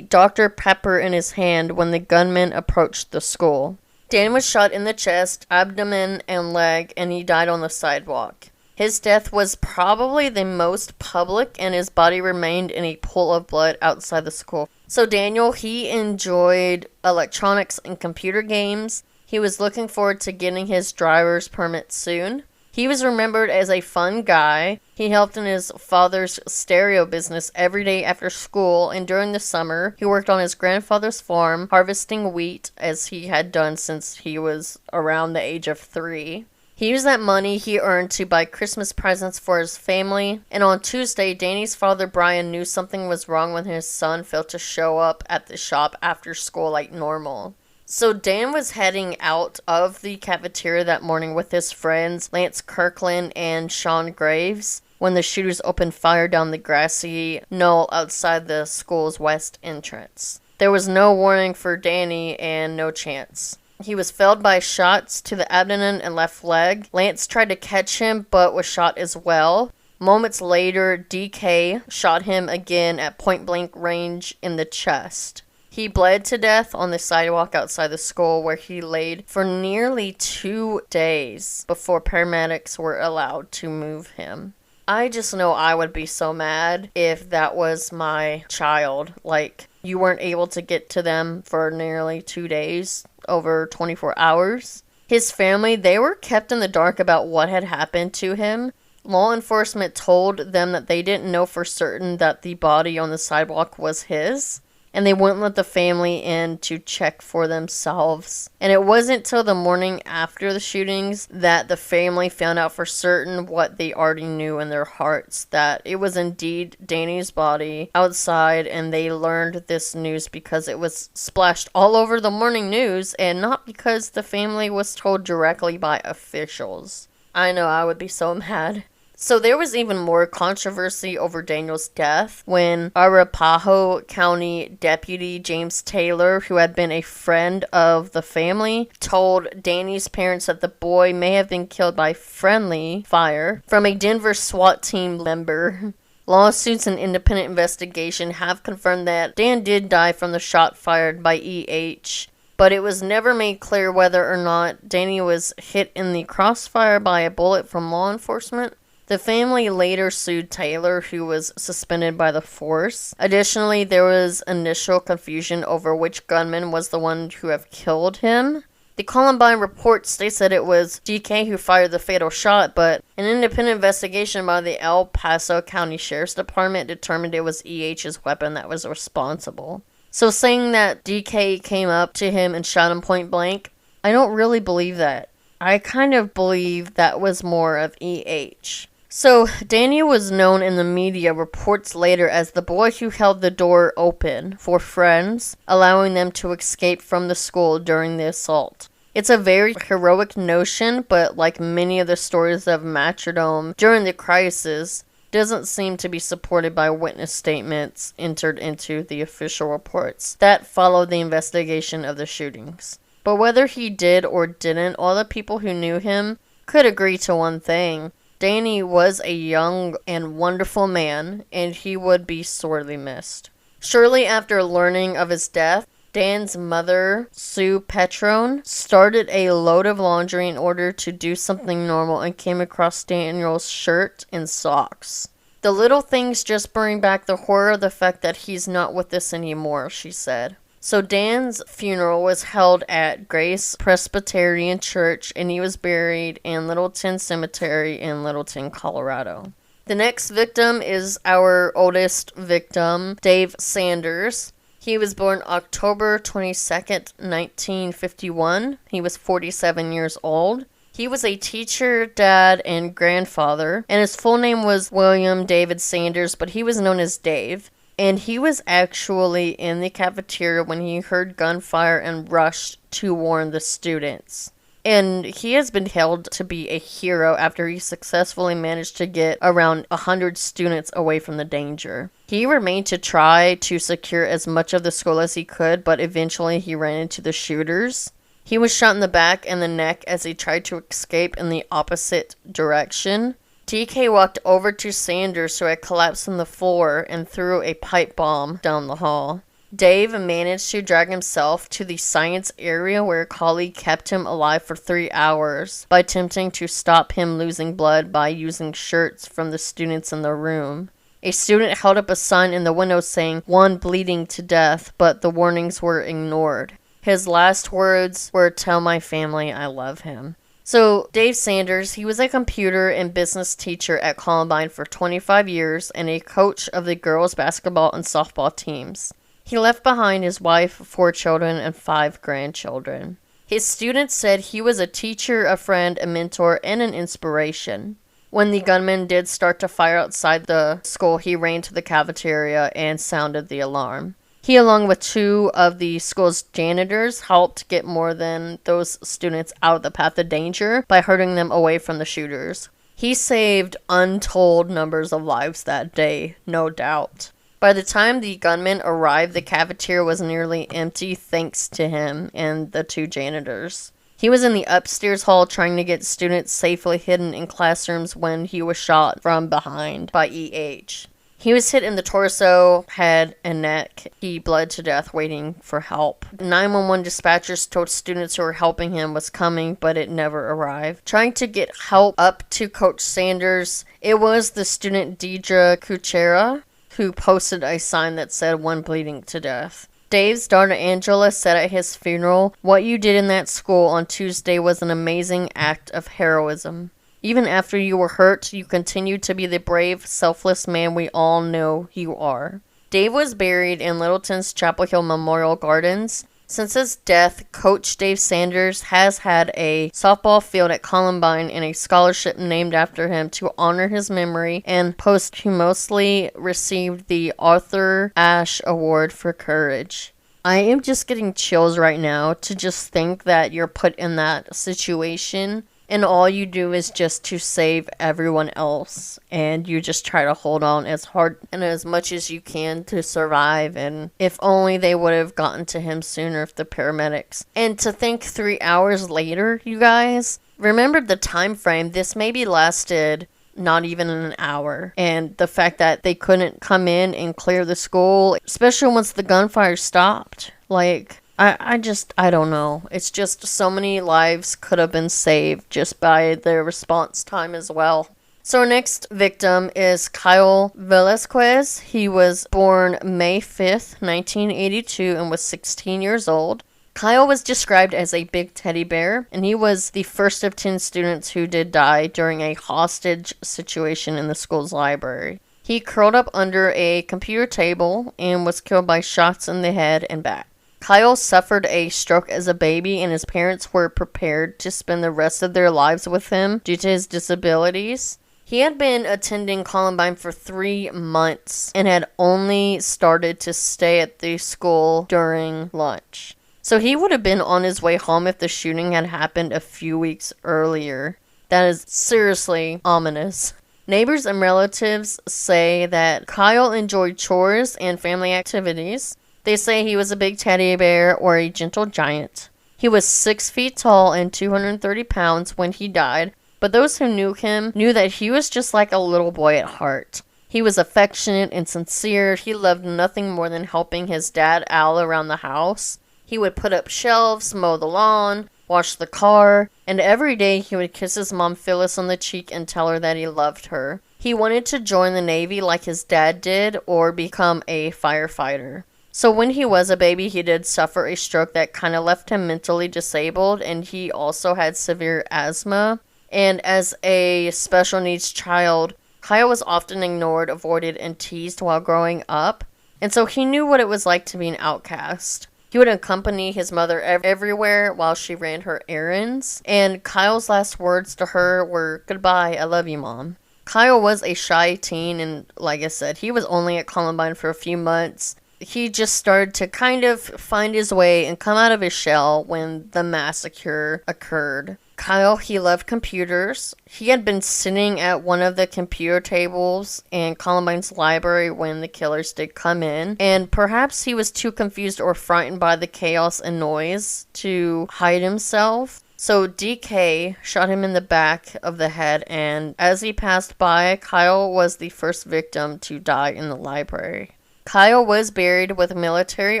A: Dr. Pepper in his hand when the gunman approached the school. Dan was shot in the chest, abdomen, and leg, and he died on the sidewalk. His death was probably the most public, and his body remained in a pool of blood outside the school. So Daniel, he enjoyed electronics and computer games. He was looking forward to getting his driver's permit soon. He was remembered as a fun guy. He helped in his father's stereo business every day after school, and during the summer, he worked on his grandfather's farm, harvesting wheat, as he had done since he was around the age of 3. He used that money he earned to buy Christmas presents for his family, and on Tuesday, Danny's father, Brian, knew something was wrong when his son failed to show up at the shop after school like normal. So Dan was heading out of the cafeteria that morning with his friends, Lance Kirkland and Sean Graves, when the shooters opened fire down the grassy knoll outside the school's west entrance. There was no warning for Danny and no chance. He was felled by shots to the abdomen and left leg. Lance tried to catch him, but was shot as well. Moments later, DK shot him again at point-blank range in the chest. He bled to death on the sidewalk outside the school, where he laid for nearly 2 days before paramedics were allowed to move him. I just know I would be so mad if that was my child. Like, you weren't able to get to them for nearly 2 days, over 24 hours. His family, they were kept in the dark about what had happened to him. Law enforcement told them that they didn't know for certain that the body on the sidewalk was his, and they wouldn't let the family in to check for themselves. And it wasn't till the morning after the shootings that the family found out for certain what they already knew in their hearts, that it was indeed Danny's body outside, and they learned this news because it was splashed all over the morning news, and not because the family was told directly by officials. I know I would be so mad. So there was even more controversy over Daniel's death when Arapahoe County Deputy James Taylor, who had been a friend of the family, told Danny's parents that the boy may have been killed by friendly fire from a Denver SWAT team member. Lawsuits and independent investigation have confirmed that Dan did die from the shot fired by E.H., but it was never made clear whether or not Danny was hit in the crossfire by a bullet from law enforcement. The family later sued Taylor, who was suspended by the force. Additionally, there was initial confusion over which gunman was the one who had killed him. The Columbine report states that it was DK who fired the fatal shot, but an independent investigation by the El Paso County Sheriff's Department determined it was EH's weapon that was responsible. So saying that DK came up to him and shot him point blank, I don't really believe that. I kind of believe that was more of EH. So, Daniel was known in the media reports later as the boy who held the door open for friends, allowing them to escape from the school during the assault. It's a very heroic notion, but like many of the stories of martyrdom during the crisis, doesn't seem to be supported by witness statements entered into the official reports that followed the investigation of the shootings. But whether he did or didn't, all the people who knew him could agree to one thing. Danny was a young and wonderful man, and he would be sorely missed. Shortly after learning of his death, Dan's mother, Sue Petrone, started a load of laundry in order to do something normal and came across Daniel's shirt and socks. The little things just bring back the horror of the fact that he's not with us anymore, she said. So Dan's funeral was held at Grace Presbyterian Church, and he was buried in Littleton Cemetery in Littleton, Colorado. The next victim is our oldest victim, Dave Sanders. He was born October 22nd, 1951. He was 47 years old. He was a teacher, dad, and grandfather, and his full name was William David Sanders, but he was known as Dave. And he was actually in the cafeteria when he heard gunfire and rushed to warn the students. And he has been hailed to be a hero after he successfully managed to get around 100 students away from the danger. He remained to try to secure as much of the school as he could, but eventually he ran into the shooters. He was shot in the back and the neck as he tried to escape in the opposite direction. DK walked over to Sanders, who had collapsed on the floor, and threw a pipe bomb down the hall. Dave managed to drag himself to the science area where a colleague kept him alive for 3 hours by attempting to stop him losing blood by using shirts from the students in the room. A student held up a sign in the window saying, "One bleeding to death," but the warnings were ignored. His last words were, "Tell my family I love him." So, Dave Sanders, he was a computer and business teacher at Columbine for 25 years and a coach of the girls' basketball and softball teams. He left behind his wife, 4 children, and 5 grandchildren. His students said he was a teacher, a friend, a mentor, and an inspiration. When the gunman did start to fire outside the school, he ran to the cafeteria and sounded the alarm. He, along with 2 of the school's janitors, helped get more than those students out of the path of danger by herding them away from the shooters. He saved untold numbers of lives that day, no doubt. By the time the gunman arrived, the cafeteria was nearly empty thanks to him and the 2 janitors. He was in the upstairs hall trying to get students safely hidden in classrooms when he was shot from behind by E.H. He was hit in the torso, head, and neck. He bled to death waiting for help. 911 dispatchers told students who were helping him was coming, but it never arrived. Trying to get help up to Coach Sanders, it was the student Deidre Kuchera who posted a sign that said "one bleeding to death." Dave's daughter Angela said at his funeral, "What you did in that school on Tuesday was an amazing act of heroism. Even after you were hurt, you continued to be the brave, selfless man we all know you are." Dave was buried in Littleton's Chapel Hill Memorial Gardens. Since his death, Coach Dave Sanders has had a softball field at Columbine and a scholarship named after him to honor his memory, and posthumously received the Arthur Ashe Award for Courage. I am just getting chills right now to just think that you're put in that situation and all you do is just to save everyone else, and you just try to hold on as hard and as much as you can to survive. And if only they would have gotten to him sooner, if the paramedics. And to think 3 hours later, you guys, remember the time frame. This maybe lasted not even an hour, and the fact that they couldn't come in and clear the school, especially once the gunfire stopped. Like, I don't know. It's just so many lives could have been saved just by their response time as well. So our next victim is Kyle Velasquez. He was born May 5th, 1982 and was 16 years old. Kyle was described as a big teddy bear, and he was the first of 10 students who did die during a hostage situation in the school's library. He curled up under a computer table and was killed by shots in the head and back. Kyle suffered a stroke as a baby, and his parents were prepared to spend the rest of their lives with him due to his disabilities. He had been attending Columbine for 3 months and had only started to stay at the school during lunch. So he would have been on his way home if the shooting had happened a few weeks earlier. That is seriously ominous. Neighbors and relatives say that Kyle enjoyed chores and family activities. They say he was a big teddy bear or a gentle giant. He was 6 feet tall and 230 pounds when he died, but those who knew him knew that he was just like a little boy at heart. He was affectionate and sincere. He loved nothing more than helping his dad Al around the house. He would put up shelves, mow the lawn, wash the car, and every day he would kiss his mom Phyllis on the cheek and tell her that he loved her. He wanted to join the Navy like his dad did or become a firefighter. So when he was a baby, he did suffer a stroke that kind of left him mentally disabled, and he also had severe asthma. And as a special needs child, Kyle was often ignored, avoided, and teased while growing up. And so he knew what it was like to be an outcast. He would accompany his mother everywhere while she ran her errands. And Kyle's last words to her were, "Goodbye, I love you, Mom." Kyle was a shy teen, and like I said, he was only at Columbine for a few months. He just started to kind of find his way and come out of his shell when the massacre occurred. Kyle, he loved computers. He had been sitting at one of the computer tables in Columbine's library when the killers did come in, and perhaps he was too confused or frightened by the chaos and noise to hide himself. So DK shot him in the back of the head, and as he passed by, Kyle was the first victim to die in the library. Kyle was buried with military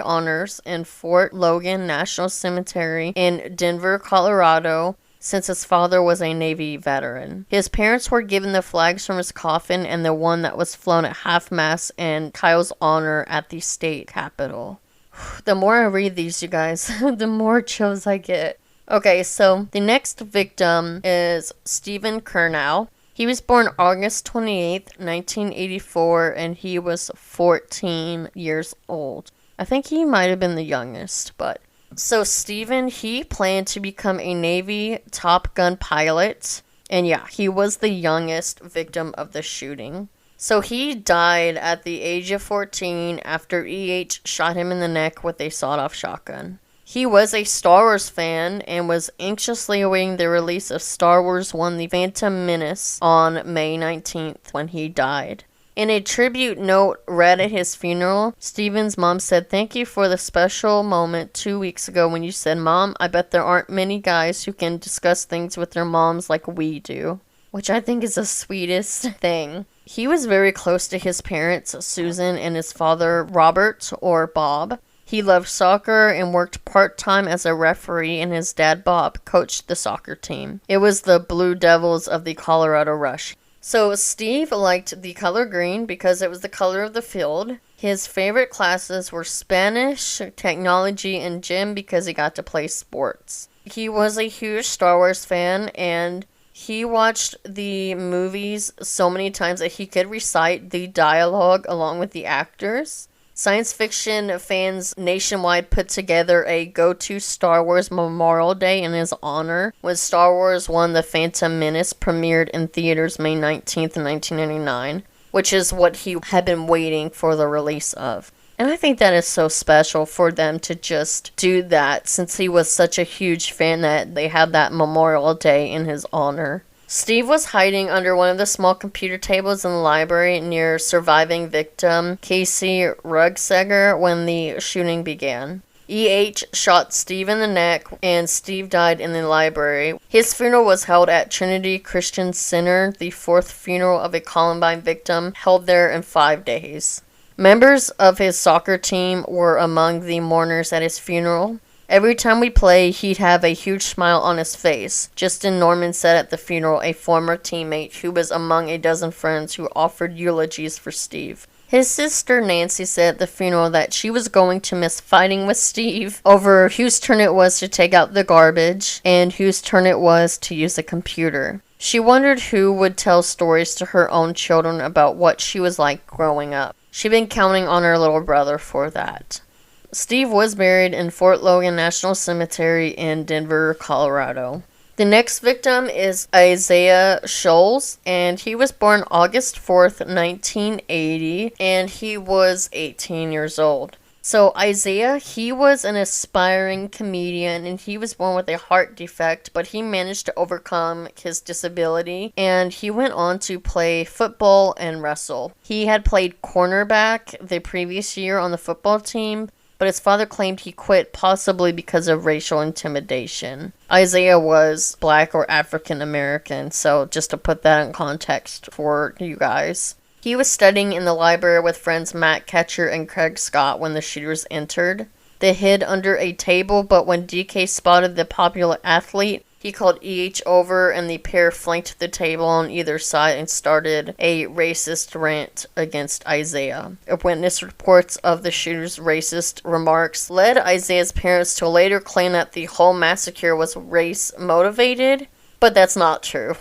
A: honors in Fort Logan National Cemetery in Denver, Colorado, since his father was a Navy veteran. His parents were given the flags from his coffin and the one that was flown at half-mast in Kyle's honor at the state capitol. The more I read these, you guys, the more chills I get. Okay, so the next victim is Stephen Kernow. He was born August 28th, 1984, and he was 14 years old. I think he might have been the youngest, but... So Stephen, he planned to become a Navy Top Gun pilot, and yeah, he was the youngest victim of the shooting. So he died at the age of 14 after E.H. shot him in the neck with a sawed-off shotgun. He was a Star Wars fan and was anxiously awaiting the release of Star Wars I: The Phantom Menace on May 19th when he died. In a tribute note read at his funeral, Stephen's mom said, "Thank you for the special moment 2 weeks ago when you said, 'Mom, I bet there aren't many guys who can discuss things with their moms like we do.'" Which I think is the sweetest thing. He was very close to his parents, Susan, and his father, Robert, or Bob. He loved soccer and worked part-time as a referee, and his dad, Bob, coached the soccer team. It was the Blue Devils of the Colorado Rush. So Steve liked the color green because it was the color of the field. His favorite classes were Spanish, technology, and gym because he got to play sports. He was a huge Star Wars fan, and he watched the movies so many times that he could recite the dialogue along with the actors. Science fiction fans nationwide put together a go-to Star Wars Memorial Day in his honor when Star Wars I: The Phantom Menace premiered in theaters May 19th, 1999, which is what he had been waiting for the release of. And I think that is so special for them to just do that, since he was such a huge fan that they had that Memorial Day in his honor. Steve was hiding under one of the small computer tables in the library near surviving victim Casey Rugseger when the shooting began. E.H. shot Steve in the neck, and Steve died in the library. His funeral was held at Trinity Christian Center, the fourth funeral of a Columbine victim, held there in 5 days. Members of his soccer team were among the mourners at his funeral. Every time we play, he'd have a huge smile on his face. Justin Norman said at the funeral, a former teammate who was among a dozen friends who offered eulogies for Steve. His sister Nancy said at the funeral that she was going to miss fighting with Steve over whose turn it was to take out the garbage and whose turn it was to use a computer. She wondered who would tell stories to her own children about what she was like growing up. She'd been counting on her little brother for that. Steve was buried in Fort Logan National Cemetery in Denver, Colorado. The next victim is Isaiah Scholes, and he was born August 4th, 1980, and he was 18 years old. So Isaiah, he was an aspiring comedian, and he was born with a heart defect, but he managed to overcome his disability, and he went on to play football and wrestle. He had played cornerback the previous year on the football team, but his father claimed he quit possibly because of racial intimidation. Isaiah was black or African American, so just to put that in context for you guys. He was studying in the library with friends Matt Ketcher and Craig Scott when the shooters entered. They hid under a table, but when DK spotted the popular athlete, he called EH over, and the pair flanked the table on either side and started a racist rant against Isaiah. Witness reports of the shooter's racist remarks led Isaiah's parents to later claim that the whole massacre was race-motivated, but that's not true.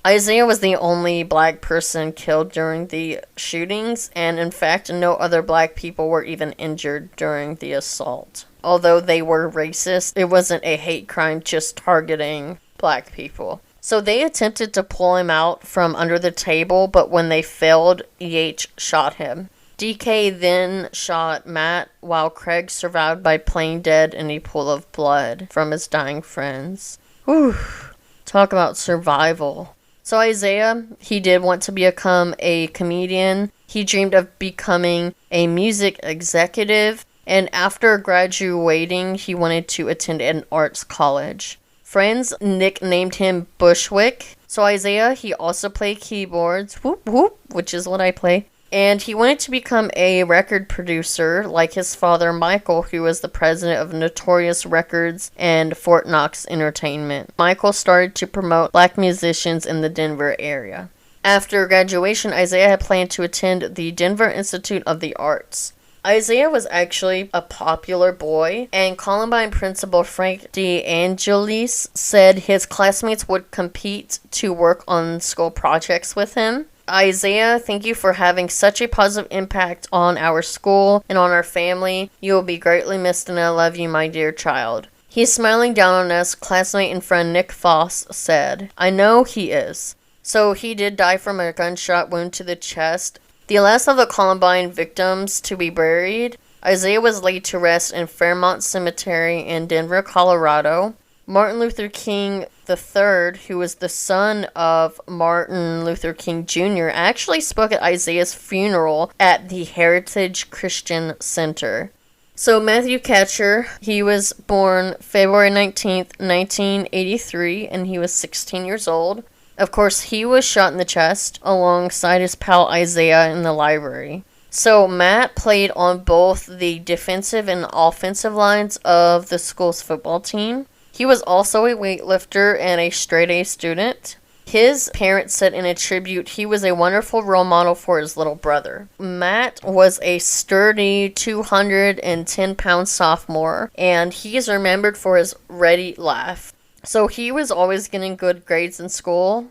A: Isaiah was the only black person killed during the shootings, and in fact, no other black people were even injured during the assault. Although they were racist, it wasn't a hate crime just targeting black people. So they attempted to pull him out from under the table, but when they failed, EH shot him. DK then shot Matt, while Craig survived by playing dead in a pool of blood from his dying friends. Whew. Talk about survival. So Isaiah, he did want to become a comedian. He dreamed of becoming a music executive, and after graduating, he wanted to attend an arts college. Friends nicknamed him Bushwick. So Isaiah, he also played keyboards, whoop whoop, which is what I play. And he wanted to become a record producer like his father Michael, who was the president of Notorious Records and Fort Knox Entertainment. Michael started to promote black musicians in the Denver area. After graduation, Isaiah had planned to attend the Denver Institute of the Arts. Isaiah was actually a popular boy, and Columbine principal Frank DeAngelis said his classmates would compete to work on school projects with him. Isaiah, thank you for having such a positive impact on our school and on our family. You will be greatly missed, and I love you, my dear child. He's smiling down on us, classmate and friend Nick Foss said. I know he is. So he did die from a gunshot wound to the chest. The last of the Columbine victims to be buried, Isaiah was laid to rest in Fairmount Cemetery in Denver, Colorado. Martin Luther King III, who was the son of Martin Luther King Jr., actually spoke at Isaiah's funeral at the Heritage Christian Center. So Matthew Catcher, he was born February 19th, 1983, and he was 16 years old. Of course, he was shot in the chest alongside his pal Isaiah in the library. So Matt played on both the defensive and offensive lines of the school's football team. He was also a weightlifter and a straight-A student. His parents said in a tribute he was a wonderful role model for his little brother. Matt was a sturdy 210-pound sophomore, and he is remembered for his ready laugh. So he was always getting good grades in school,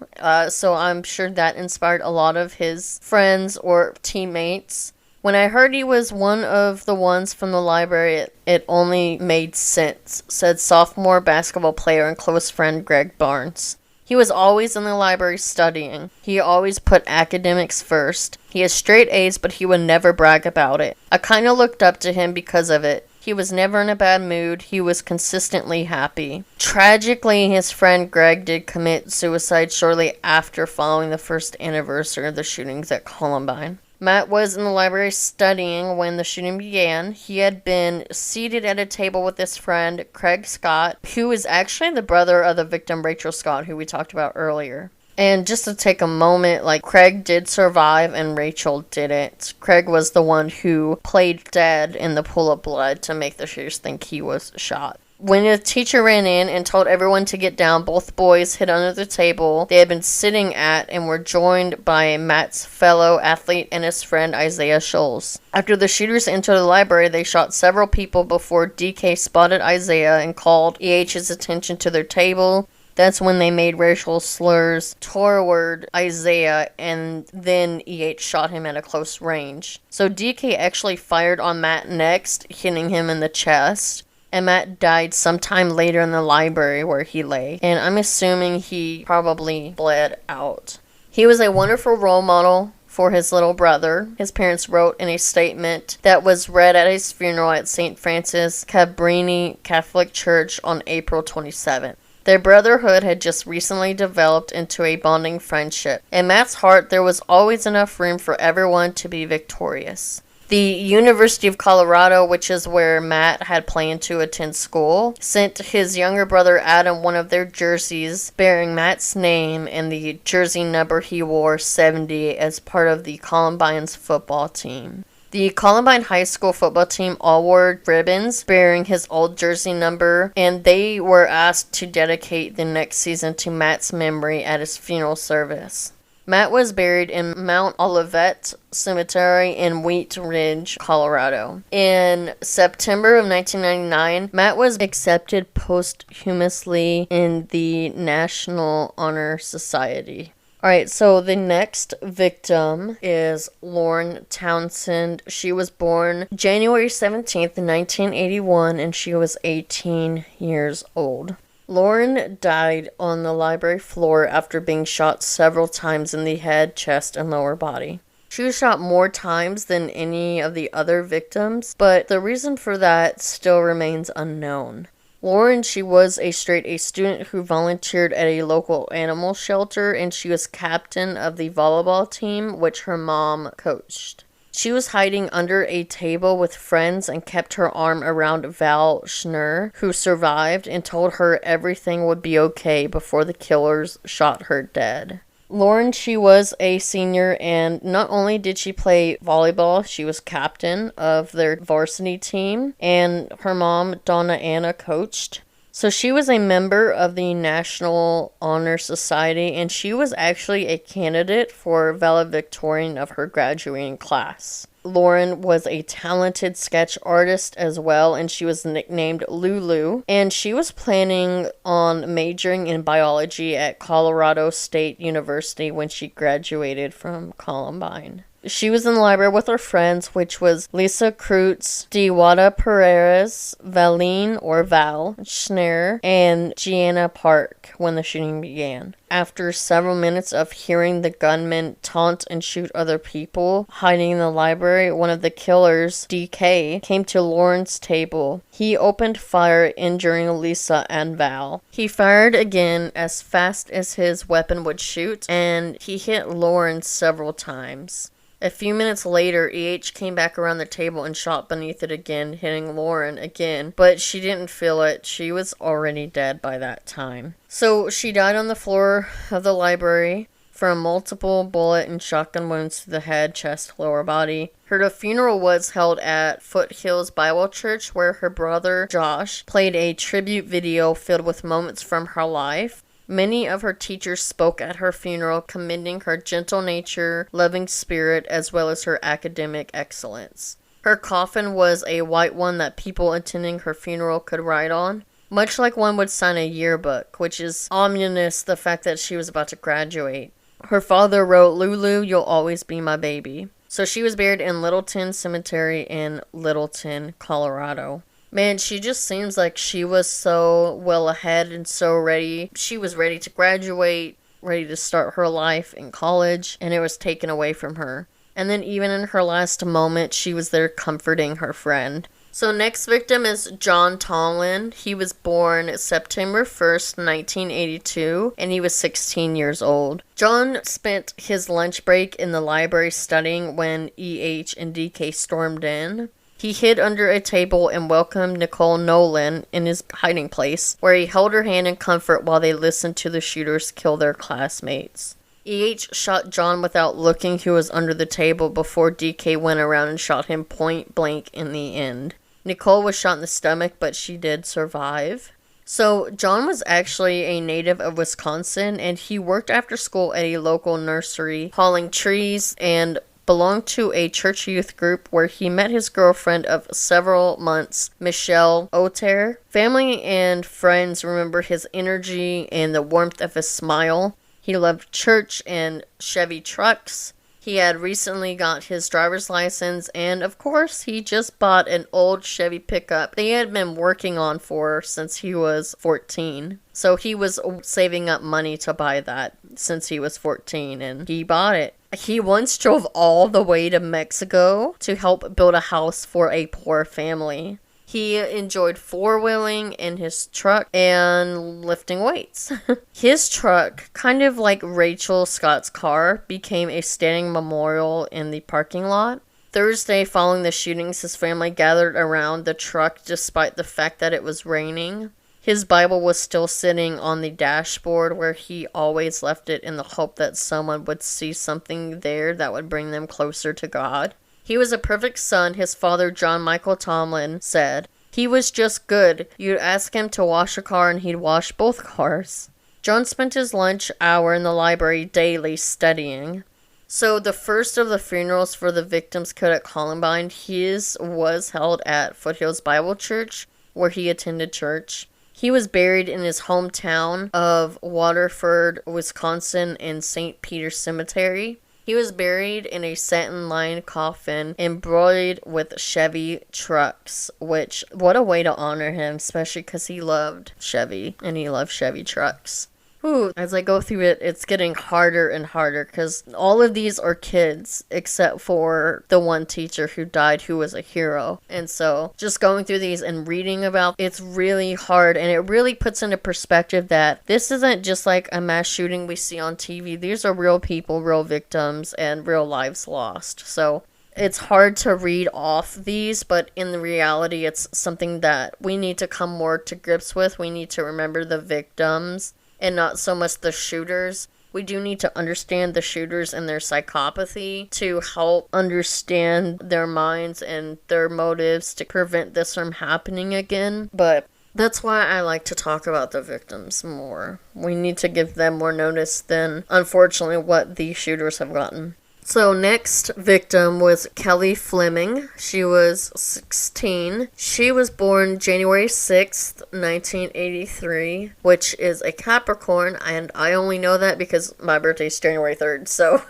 A: so I'm sure that inspired a lot of his friends or teammates. When I heard he was one of the ones from the library, it only made sense, said sophomore basketball player and close friend Greg Barnes. He was always in the library studying. He always put academics first. He has straight A's, but he would never brag about it. I kind of looked up to him because of it. He was never in a bad mood. He was consistently happy. Tragically, his friend Greg did commit suicide shortly after following the first anniversary of the shootings at Columbine. Matt was in the library studying when the shooting began. He had been seated at a table with his friend, Craig Scott, who is actually the brother of the victim, Rachel Scott, who we talked about earlier. And just to take a moment, Craig did survive and Rachel didn't. Craig was the one who played dead in the pool of blood to make the shooters think he was shot. When the teacher ran in and told everyone to get down, both boys hid under the table they had been sitting at and were joined by Matt's fellow athlete and his friend Isaiah Scholes. After the shooters entered the library, they shot several people before DK spotted Isaiah and called EH's attention to their table. That's when they made racial slurs toward Isaiah, and then EH shot him at a close range. So DK actually fired on Matt next, hitting him in the chest. And Matt died sometime later in the library where he lay. And I'm assuming he probably bled out. He was a wonderful role model for his little brother. His parents wrote in a statement that was read at his funeral at St. Francis Cabrini Catholic Church on April 27th. Their brotherhood had just recently developed into a bonding friendship. In Matt's heart, there was always enough room for everyone to be victorious. The University of Colorado, which is where Matt had planned to attend school, sent his younger brother Adam one of their jerseys bearing Matt's name and the jersey number he wore, 70, as part of the Columbine's football team. The Columbine High School football team all wore ribbons bearing his old jersey number, and they were asked to dedicate the next season to Matt's memory at his funeral service. Matt was buried in Mount Olivet Cemetery in Wheat Ridge, Colorado. In September of 1999, Matt was accepted posthumously in the National Honor Society. Alright, so the next victim is Lauren Townsend. She was born January 17th, 1981, and she was 18 years old. Lauren died on the library floor after being shot several times in the head, chest, and lower body. She was shot more times than any of the other victims, but the reason for that still remains unknown. Lauren, she was a straight-A student who volunteered at a local animal shelter, and she was captain of the volleyball team, which her mom coached. She was hiding under a table with friends and kept her arm around Val Schnur, who survived, and told her everything would be okay before the killers shot her dead. Lauren, she was a senior, and not only did she play volleyball, she was captain of their varsity team, and her mom, Donna Anna, coached. So she was a member of the National Honor Society, and she was actually a candidate for valedictorian of her graduating class. Lauren was a talented sketch artist as well, and she was nicknamed Lulu, and she was planning on majoring in biology at Colorado State University when she graduated from Columbine. She was in the library with her friends, which was Lisa Kreutz, Dewada Perez, Valine or Val Schneier, and Gianna Park when the shooting began. After several minutes of hearing the gunman taunt and shoot other people hiding in the library, library, one of the killers, DK, came to Lauren's table. He opened fire, injuring Lisa and Val. He fired again as fast as his weapon would shoot, and he hit Lauren several times. A few minutes later, EH came back around the table and shot beneath it again, hitting Lauren again, but she didn't feel it. She was already dead by that time. So she died on the floor of the library from multiple bullet and shotgun wounds to the head, chest, lower body. Her funeral was held at Foothills Bible Church, where her brother, Josh, played a tribute video filled with moments from her life. Many of her teachers spoke at her funeral, commending her gentle nature, loving spirit, as well as her academic excellence. Her coffin was a white one that people attending her funeral could write on, much like one would sign a yearbook, which is ominous, the fact that she was about to graduate. Her father wrote, "Lulu, you'll always be my baby." So she was buried in Littleton Cemetery in Littleton, Colorado. Man, she just seems like she was so well ahead and so ready. She was ready to graduate, ready to start her life in college, and it was taken away from her. And then even in her last moment, she was there comforting her friend. So next victim is John Tomlin. He was born September 1st, 1982, and he was 16 years old. John spent his lunch break in the library studying when EH and DK stormed in. He hid under a table and welcomed Nicole Nolan in his hiding place, where he held her hand in comfort while they listened to the shooters kill their classmates. EH shot John without looking who was under the table before DK went around and shot him point blank in the end. Nicole was shot in the stomach, but she did survive. So John was actually a native of Wisconsin, and he worked after school at a local nursery hauling trees and belonged to a church youth group where he met his girlfriend of several months, Michelle Oter. Family and friends remember his energy and the warmth of his smile. He loved church and Chevy trucks. He had recently got his driver's license, and of course, he just bought an old Chevy pickup they had been working on for since he was 14. So he was saving up money to buy that since he was 14, and he bought it. He once drove all the way to Mexico to help build a house for a poor family. He enjoyed four-wheeling in his truck and lifting weights. His truck, kind of like Rachel Scott's car, became a standing memorial in the parking lot. Thursday, following the shootings, his family gathered around the truck despite the fact that it was raining. His Bible was still sitting on the dashboard where he always left it in the hope that someone would see something there that would bring them closer to God. He was a perfect son, his father, John Michael Tomlin, said. He was just good. You'd ask him to wash a car and he'd wash both cars. John spent his lunch hour in the library daily studying. So the first of the funerals for the victims killed at Columbine, his was held at Foothills Bible Church, where he attended church. He was buried in his hometown of Waterford, Wisconsin, in St. Peter's Cemetery. He was buried in a satin-lined coffin embroidered with Chevy trucks, which, what a way to honor him, especially because he loved Chevy, and he loved Chevy trucks. Ooh, as I go through it, it's getting harder and harder, because all of these are kids, except for the one teacher who died, who was a hero. And so, just going through these and reading about it's really hard, and it really puts into perspective that this isn't just like a mass shooting we see on TV. These are real people, real victims, and real lives lost. So, it's hard to read off these, but in the reality, it's something that we need to come more to grips with. We need to remember the victims and not so much the shooters. We do need to understand the shooters and their psychopathy to help understand their minds and their motives to prevent this from happening again. But that's why I like to talk about the victims more. We need to give them more notice than, unfortunately, what the shooters have gotten. So next victim was Kelly Fleming. She was 16. She was born January 6th, 1983, which is a Capricorn, and I only know that because my birthday is January 3rd, so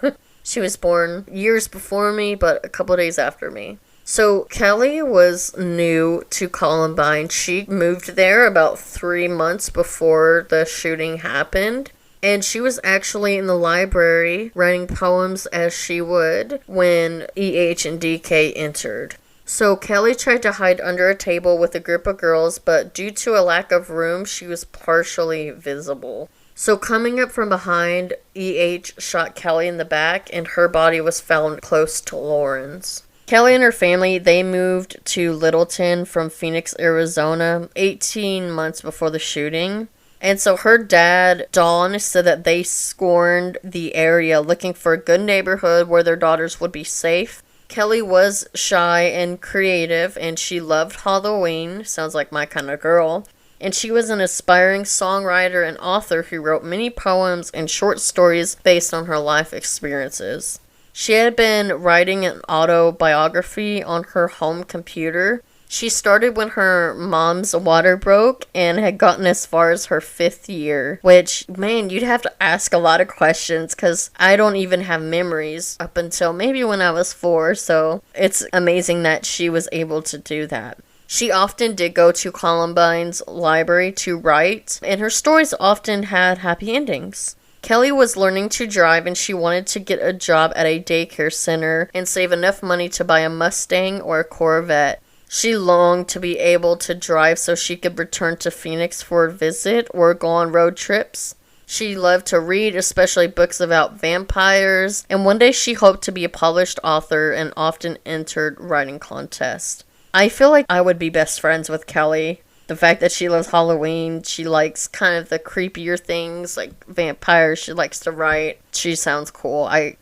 A: she was born years before me, but a couple days after me. So Kelly was new to Columbine. She moved there about 3 months before the shooting happened. And she was actually in the library writing poems as she would when EH and DK entered. So Kelly tried to hide under a table with a group of girls, but due to a lack of room, she was partially visible. So coming up from behind, EH shot Kelly in the back, and her body was found close to Lauren's. Kelly and her family, they moved to Littleton from Phoenix, Arizona, 18 months before the shooting. And so her dad, Dawn, said that they scorned the area looking for a good neighborhood where their daughters would be safe. Kelly was shy and creative, and she loved Halloween. Sounds like my kind of girl. And she was an aspiring songwriter and author who wrote many poems and short stories based on her life experiences. She had been writing an autobiography on her home computer. She started when her mom's water broke and had gotten as far as her 5th year, which, man, you'd have to ask a lot of questions because I don't even have memories up until maybe when I was 4, so it's amazing that she was able to do that. She often did go to Columbine's library to write, and her stories often had happy endings. Kelly was learning to drive, and she wanted to get a job at a daycare center and save enough money to buy a Mustang or a Corvette. She longed to be able to drive so she could return to Phoenix for a visit or go on road trips. She loved to read, especially books about vampires, and one day she hoped to be a published author and often entered writing contests. I feel like I would be best friends with Kelly. The fact that she loves Halloween, she likes kind of the creepier things like vampires, she likes to write. She sounds cool. I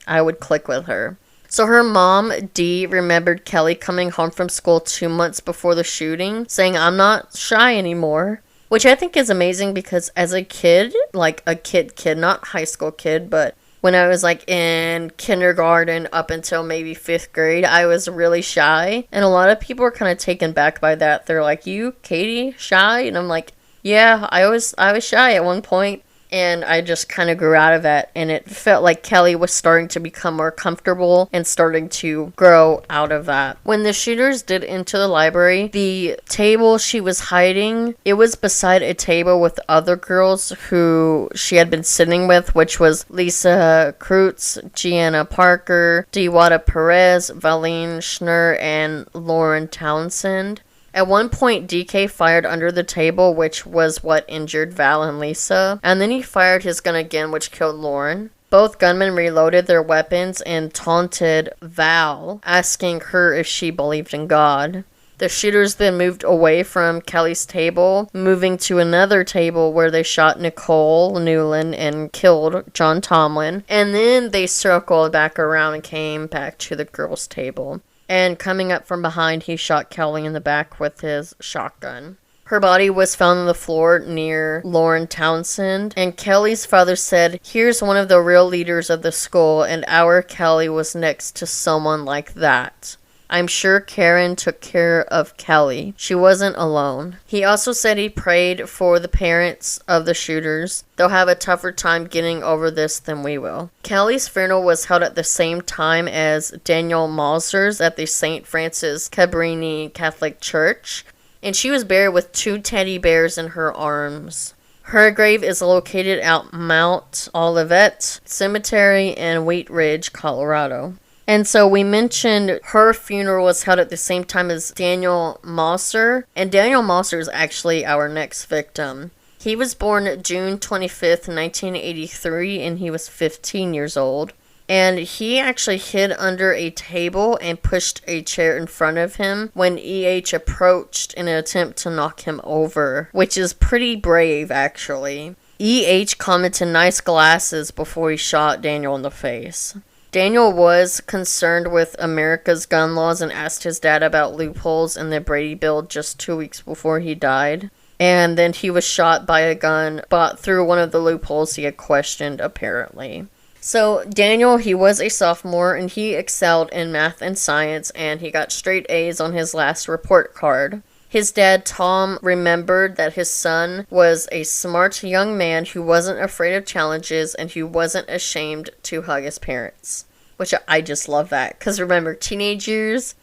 A: would click with her. So her mom, Dee, remembered Kelly coming home from school 2 months before the shooting, saying, "I'm not shy anymore." Which I think is amazing because as a kid, like a kid, not high school kid, but when I was like in kindergarten up until maybe 5th grade, I was really shy. And a lot of people were kind of taken back by that. They're like, "You, Katie, shy?" And I'm like, "Yeah, I was shy at one point." And I just kind of grew out of that, and it felt like Kelly was starting to become more comfortable and starting to grow out of that. When the shooters did enter the library, the table she was hiding, it was beside a table with other girls who she had been sitting with, which was Lisa Kreutz, Gianna Parker, Dewada Perez, Valine Schnur, and Lauren Townsend. At one point, DK fired under the table, which was what injured Val and Lisa, and then he fired his gun again, which killed Lauren. Both gunmen reloaded their weapons and taunted Val, asking her if she believed in God. The shooters then moved away from Kelly's table, moving to another table where they shot Nicole Newland and killed John Tomlin, and then they circled back around and came back to the girls' table. And coming up from behind, he shot Kelly in the back with his shotgun. Her body was found on the floor near Lauren Townsend, and Kelly's father said, "Here's one of the real leaders of the school, and our Kelly was next to someone like that. I'm sure Karen took care of Kelly. She wasn't alone." He also said he prayed for the parents of the shooters. "They'll have a tougher time getting over this than we will." Kelly's funeral was held at the same time as Daniel Mauser's at the St. Francis Cabrini Catholic Church, and she was buried with 2 teddy bears in her arms. Her grave is located at Mount Olivet Cemetery in Wheat Ridge, Colorado. And so we mentioned her funeral was held at the same time as Daniel Mauser. And Daniel Mauser is actually our next victim. He was born June 25th, 1983, and he was 15 years old. And he actually hid under a table and pushed a chair in front of him when EH approached in an attempt to knock him over, which is pretty brave, actually. EH commented nice glasses before he shot Daniel in the face. Daniel was concerned with America's gun laws and asked his dad about loopholes in the Brady Bill just 2 weeks before he died. And then he was shot by a gun bought through one of the loopholes he had questioned, apparently. So Daniel, he was a sophomore, and he excelled in math and science, and he got straight A's on his last report card. His dad, Tom, remembered that his son was a smart young man who wasn't afraid of challenges and who wasn't ashamed to hug his parents. Which I just love that. Because remember, teenage years,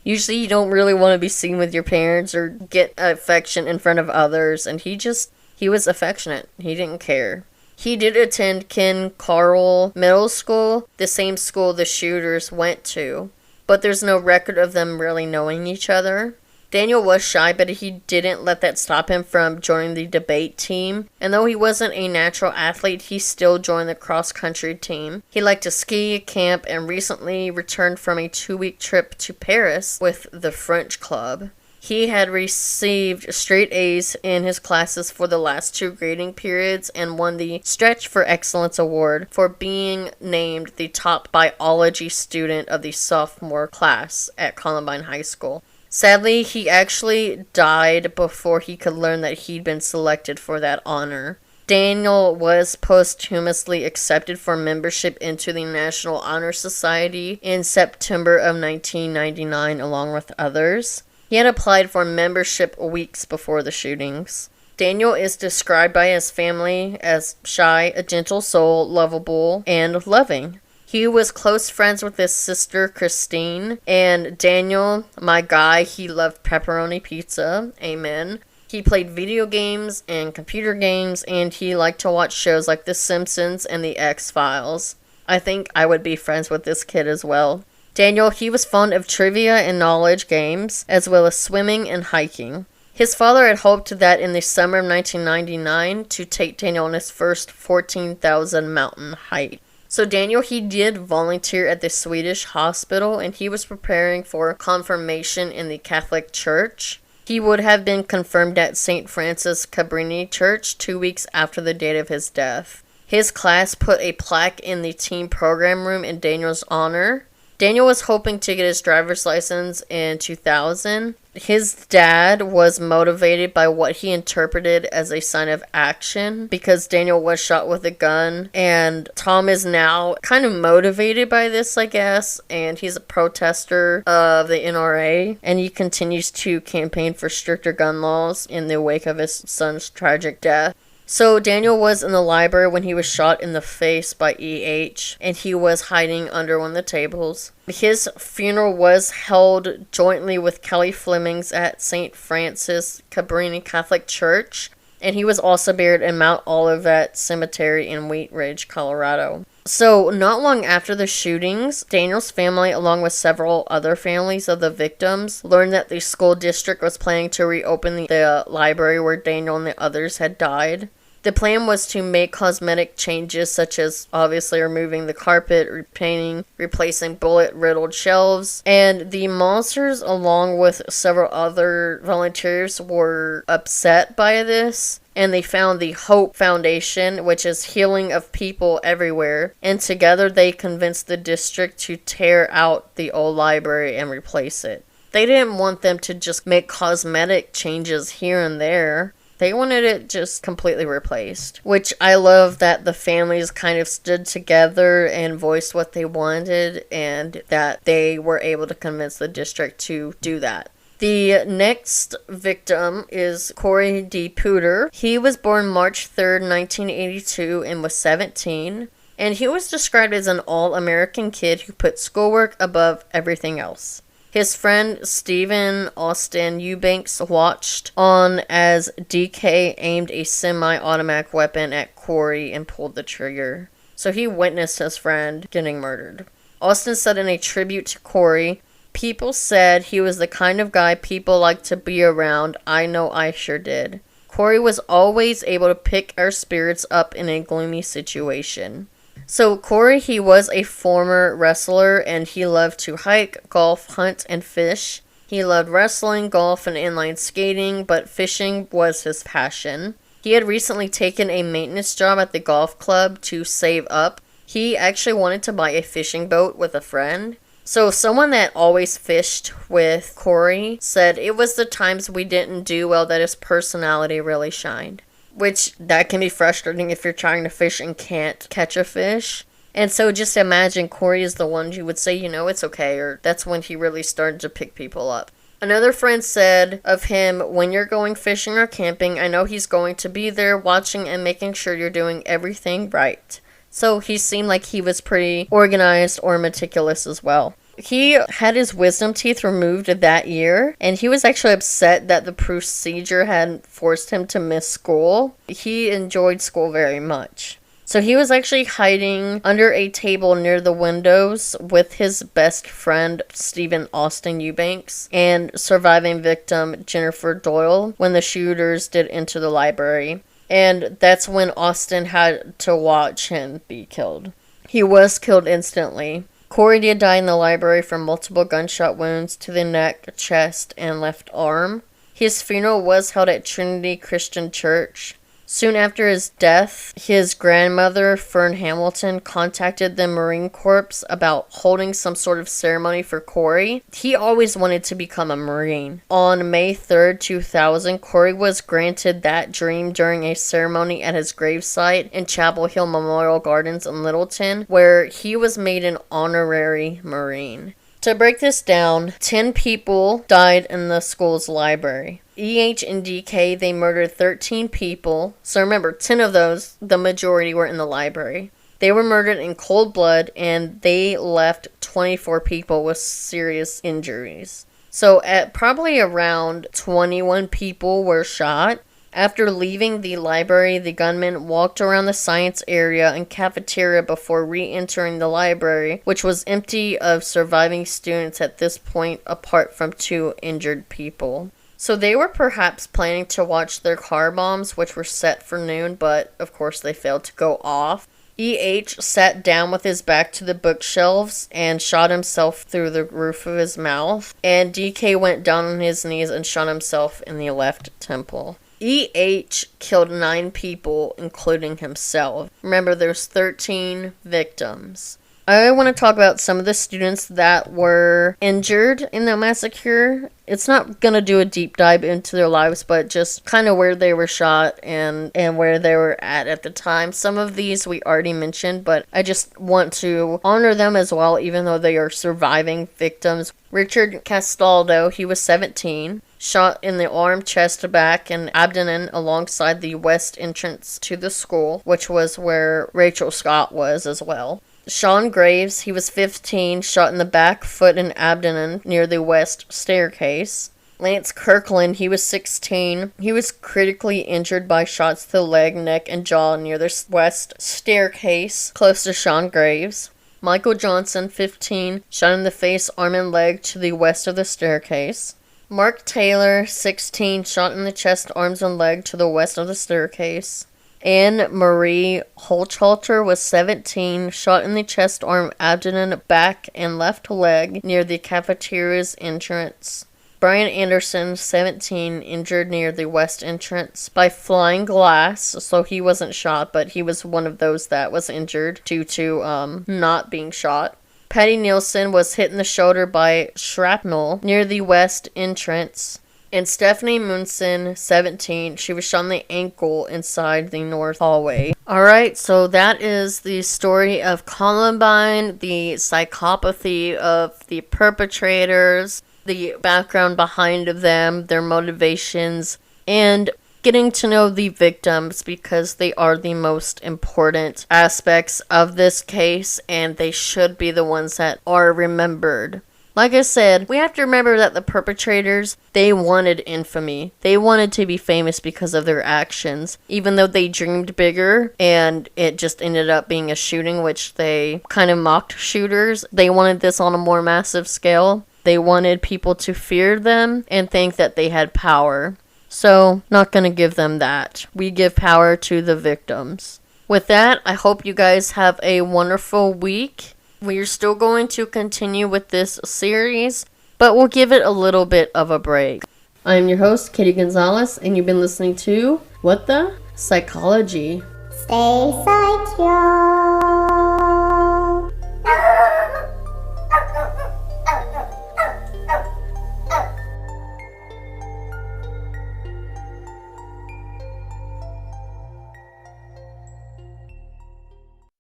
A: usually you don't really want to be seen with your parents or get affection in front of others. And he He was affectionate. He didn't care. He did attend Ken Carl Middle School, the same school the shooters went to, but there's no record of them really knowing each other. Daniel was shy, but he didn't let that stop him from joining the debate team. And though he wasn't a natural athlete, he still joined the cross-country team. He liked to ski, camp, and recently returned from a 2-week trip to Paris with the French club. He had received straight A's in his classes for the last 2 grading periods and won the Stretch for Excellence Award for being named the top biology student of the sophomore class at Columbine High School. Sadly, he actually died before he could learn that he'd been selected for that honor. Daniel was posthumously accepted for membership into the National Honor Society in September of 1999 along with others. He had applied for membership weeks before the shootings. Daniel is described by his family as shy, a gentle soul, lovable, and loving. He was close friends with his sister, Christine, and Daniel, my guy, he loved pepperoni pizza, amen. He played video games and computer games, and he liked to watch shows like The Simpsons and The X-Files. I think I would be friends with this kid as well. Daniel, he was fond of trivia and knowledge games, as well as swimming and hiking. His father had hoped that in the summer of 1999 to take Daniel on his first 14,000 mountain hike. So Daniel, he did volunteer at the Swedish hospital, and he was preparing for confirmation in the Catholic Church. He would have been confirmed at St. Francis Cabrini Church 2 weeks after the date of his death. His class put a plaque in the team program room in Daniel's honor. Daniel was hoping to get his driver's license in 2000. His dad was motivated by what he interpreted as a sign of action because Daniel was shot with a gun, and Tom is now kind of motivated by this, I guess, and he's a protester of the NRA, and he continues to campaign for stricter gun laws in the wake of his son's tragic death. So Daniel was in the library when he was shot in the face by E.H., and he was hiding under one of the tables. His funeral was held jointly with Kelly Fleming's at St. Francis Cabrini Catholic Church, and he was also buried in Mount Olivet Cemetery in Wheat Ridge, Colorado. So, not long after the shootings, Daniel's family, along with several other families of the victims, learned that the school district was planning to reopen the library where Daniel and the others had died. The plan was to make cosmetic changes such as obviously removing the carpet, repainting, replacing bullet-riddled shelves, and the monsters along with several other volunteers were upset by this, and they found the Hope Foundation, which is healing of people everywhere, and together they convinced the district to tear out the old library and replace it. They didn't want them to just make cosmetic changes here and there. They wanted it just completely replaced, which I love that the families kind of stood together and voiced what they wanted, and that they were able to convince the district to do that. The next victim is Corey D. Pooter. He was born March 3rd, 1982, and was 17, and he was described as an all-American kid who put schoolwork above everything else. His friend Stephen Austin Eubanks watched on as DK aimed a semi-automatic weapon at Corey and pulled the trigger. So he witnessed his friend getting murdered. Austin said in a tribute to Corey, "People said he was the kind of guy people like to be around. I know I sure did. Corey was always able to pick our spirits up in a gloomy situation." So Corey, he was a former wrestler, and he loved to hike, golf, hunt, and fish. He loved wrestling, golf, and inline skating, but fishing was his passion. He had recently taken a maintenance job at the golf club to save up. He actually wanted to buy a fishing boat with a friend. So someone that always fished with Corey said it was the times we didn't do well that his personality really shined. Which, that can be frustrating if you're trying to fish and can't catch a fish. And so just imagine Corey is the one who would say, you know, it's okay, or that's when he really started to pick people up. Another friend said of him, "When you're going fishing or camping, I know he's going to be there watching and making sure you're doing everything right." So he seemed like he was pretty organized or meticulous as well. He had his wisdom teeth removed that year, and he was actually upset that the procedure had forced him to miss school. He enjoyed school very much. So he was actually hiding under a table near the windows with his best friend, Stephen Austin Eubanks, and surviving victim, Jennifer Doyle, when the shooters did enter the library. And that's when Austin had to watch him be killed. He was killed instantly. Corey did die in the library from multiple gunshot wounds to the neck, chest, and left arm. His funeral was held at Trinity Christian Church. Soon after his death, his grandmother, Fern Hamilton, contacted the Marine Corps about holding some sort of ceremony for Corey. He always wanted to become a Marine. On May 3rd, 2000, Corey was granted that dream during a ceremony at his gravesite in Chapel Hill Memorial Gardens in Littleton, where he was made an honorary Marine. To break this down, 10 people died in the school's library. EH and DK, they murdered 13 people. So remember, 10 of those, the majority were in the library. They were murdered in cold blood, and they left 24 people with serious injuries. So at probably around 21 people were shot. After leaving the library, the gunman walked around the science area and cafeteria before re-entering the library, which was empty of surviving students at this point, apart from 2 injured people. So they were perhaps planning to watch their car bombs, which were set for noon, but of course they failed to go off. EH sat down with his back to the bookshelves and shot himself through the roof of his mouth, and DK went down on his knees and shot himself in the left temple. EH killed 9 people, including himself. Remember, there's 13 victims. I want to talk about some of the students that were injured in the massacre. It's not going to do a deep dive into their lives, but just kind of where they were shot and where they were at the time. Some of these we already mentioned, but I just want to honor them as well, even though they are surviving victims. Richard Castaldo, he was 17. Shot in the arm, chest, back, and abdomen alongside the west entrance to the school, which was where Rachel Scott was as well. Sean Graves, he was 15, shot in the back, foot, and abdomen near the west staircase. Lance Kirkland, he was 16. He was critically injured by shots to the leg, neck, and jaw near the west staircase, close to Sean Graves. Michael Johnson, 15, shot in the face, arm, and leg to the west of the staircase. Mark Taylor, 16, shot in the chest, arms, and leg to the west of the staircase. Anne Marie Holzhalter was 17, shot in the chest, arm, abdomen, back, and left leg near the cafeteria's entrance. Brian Anderson, 17, injured near the west entrance by flying glass, so he wasn't shot, but he was one of those that was injured due to not being shot. Patty Nielsen was hit in the shoulder by shrapnel near the west entrance. And Stephanie Munson, 17, she was shot in the ankle inside the north hallway. Alright, so that is the story of Columbine, the psychopathy of the perpetrators, the background behind them, their motivations, and getting to know the victims, because they are the most important aspects of this case, and they should be the ones that are remembered. Like I said, we have to remember that the perpetrators, they wanted infamy. They wanted to be famous because of their actions, even though they dreamed bigger and it just ended up being a shooting, which they kind of mocked shooters. They wanted this on a more massive scale. They wanted people to fear them and think that they had power. So, not going to give them that. We give power to the victims. With that, I hope you guys have a wonderful week. We're still going to continue with this series, but we'll give it a little bit of a break. I'm your host, Katie Gonzalez, and you've been listening to What the Psychology.
B: Stay psych, y'all.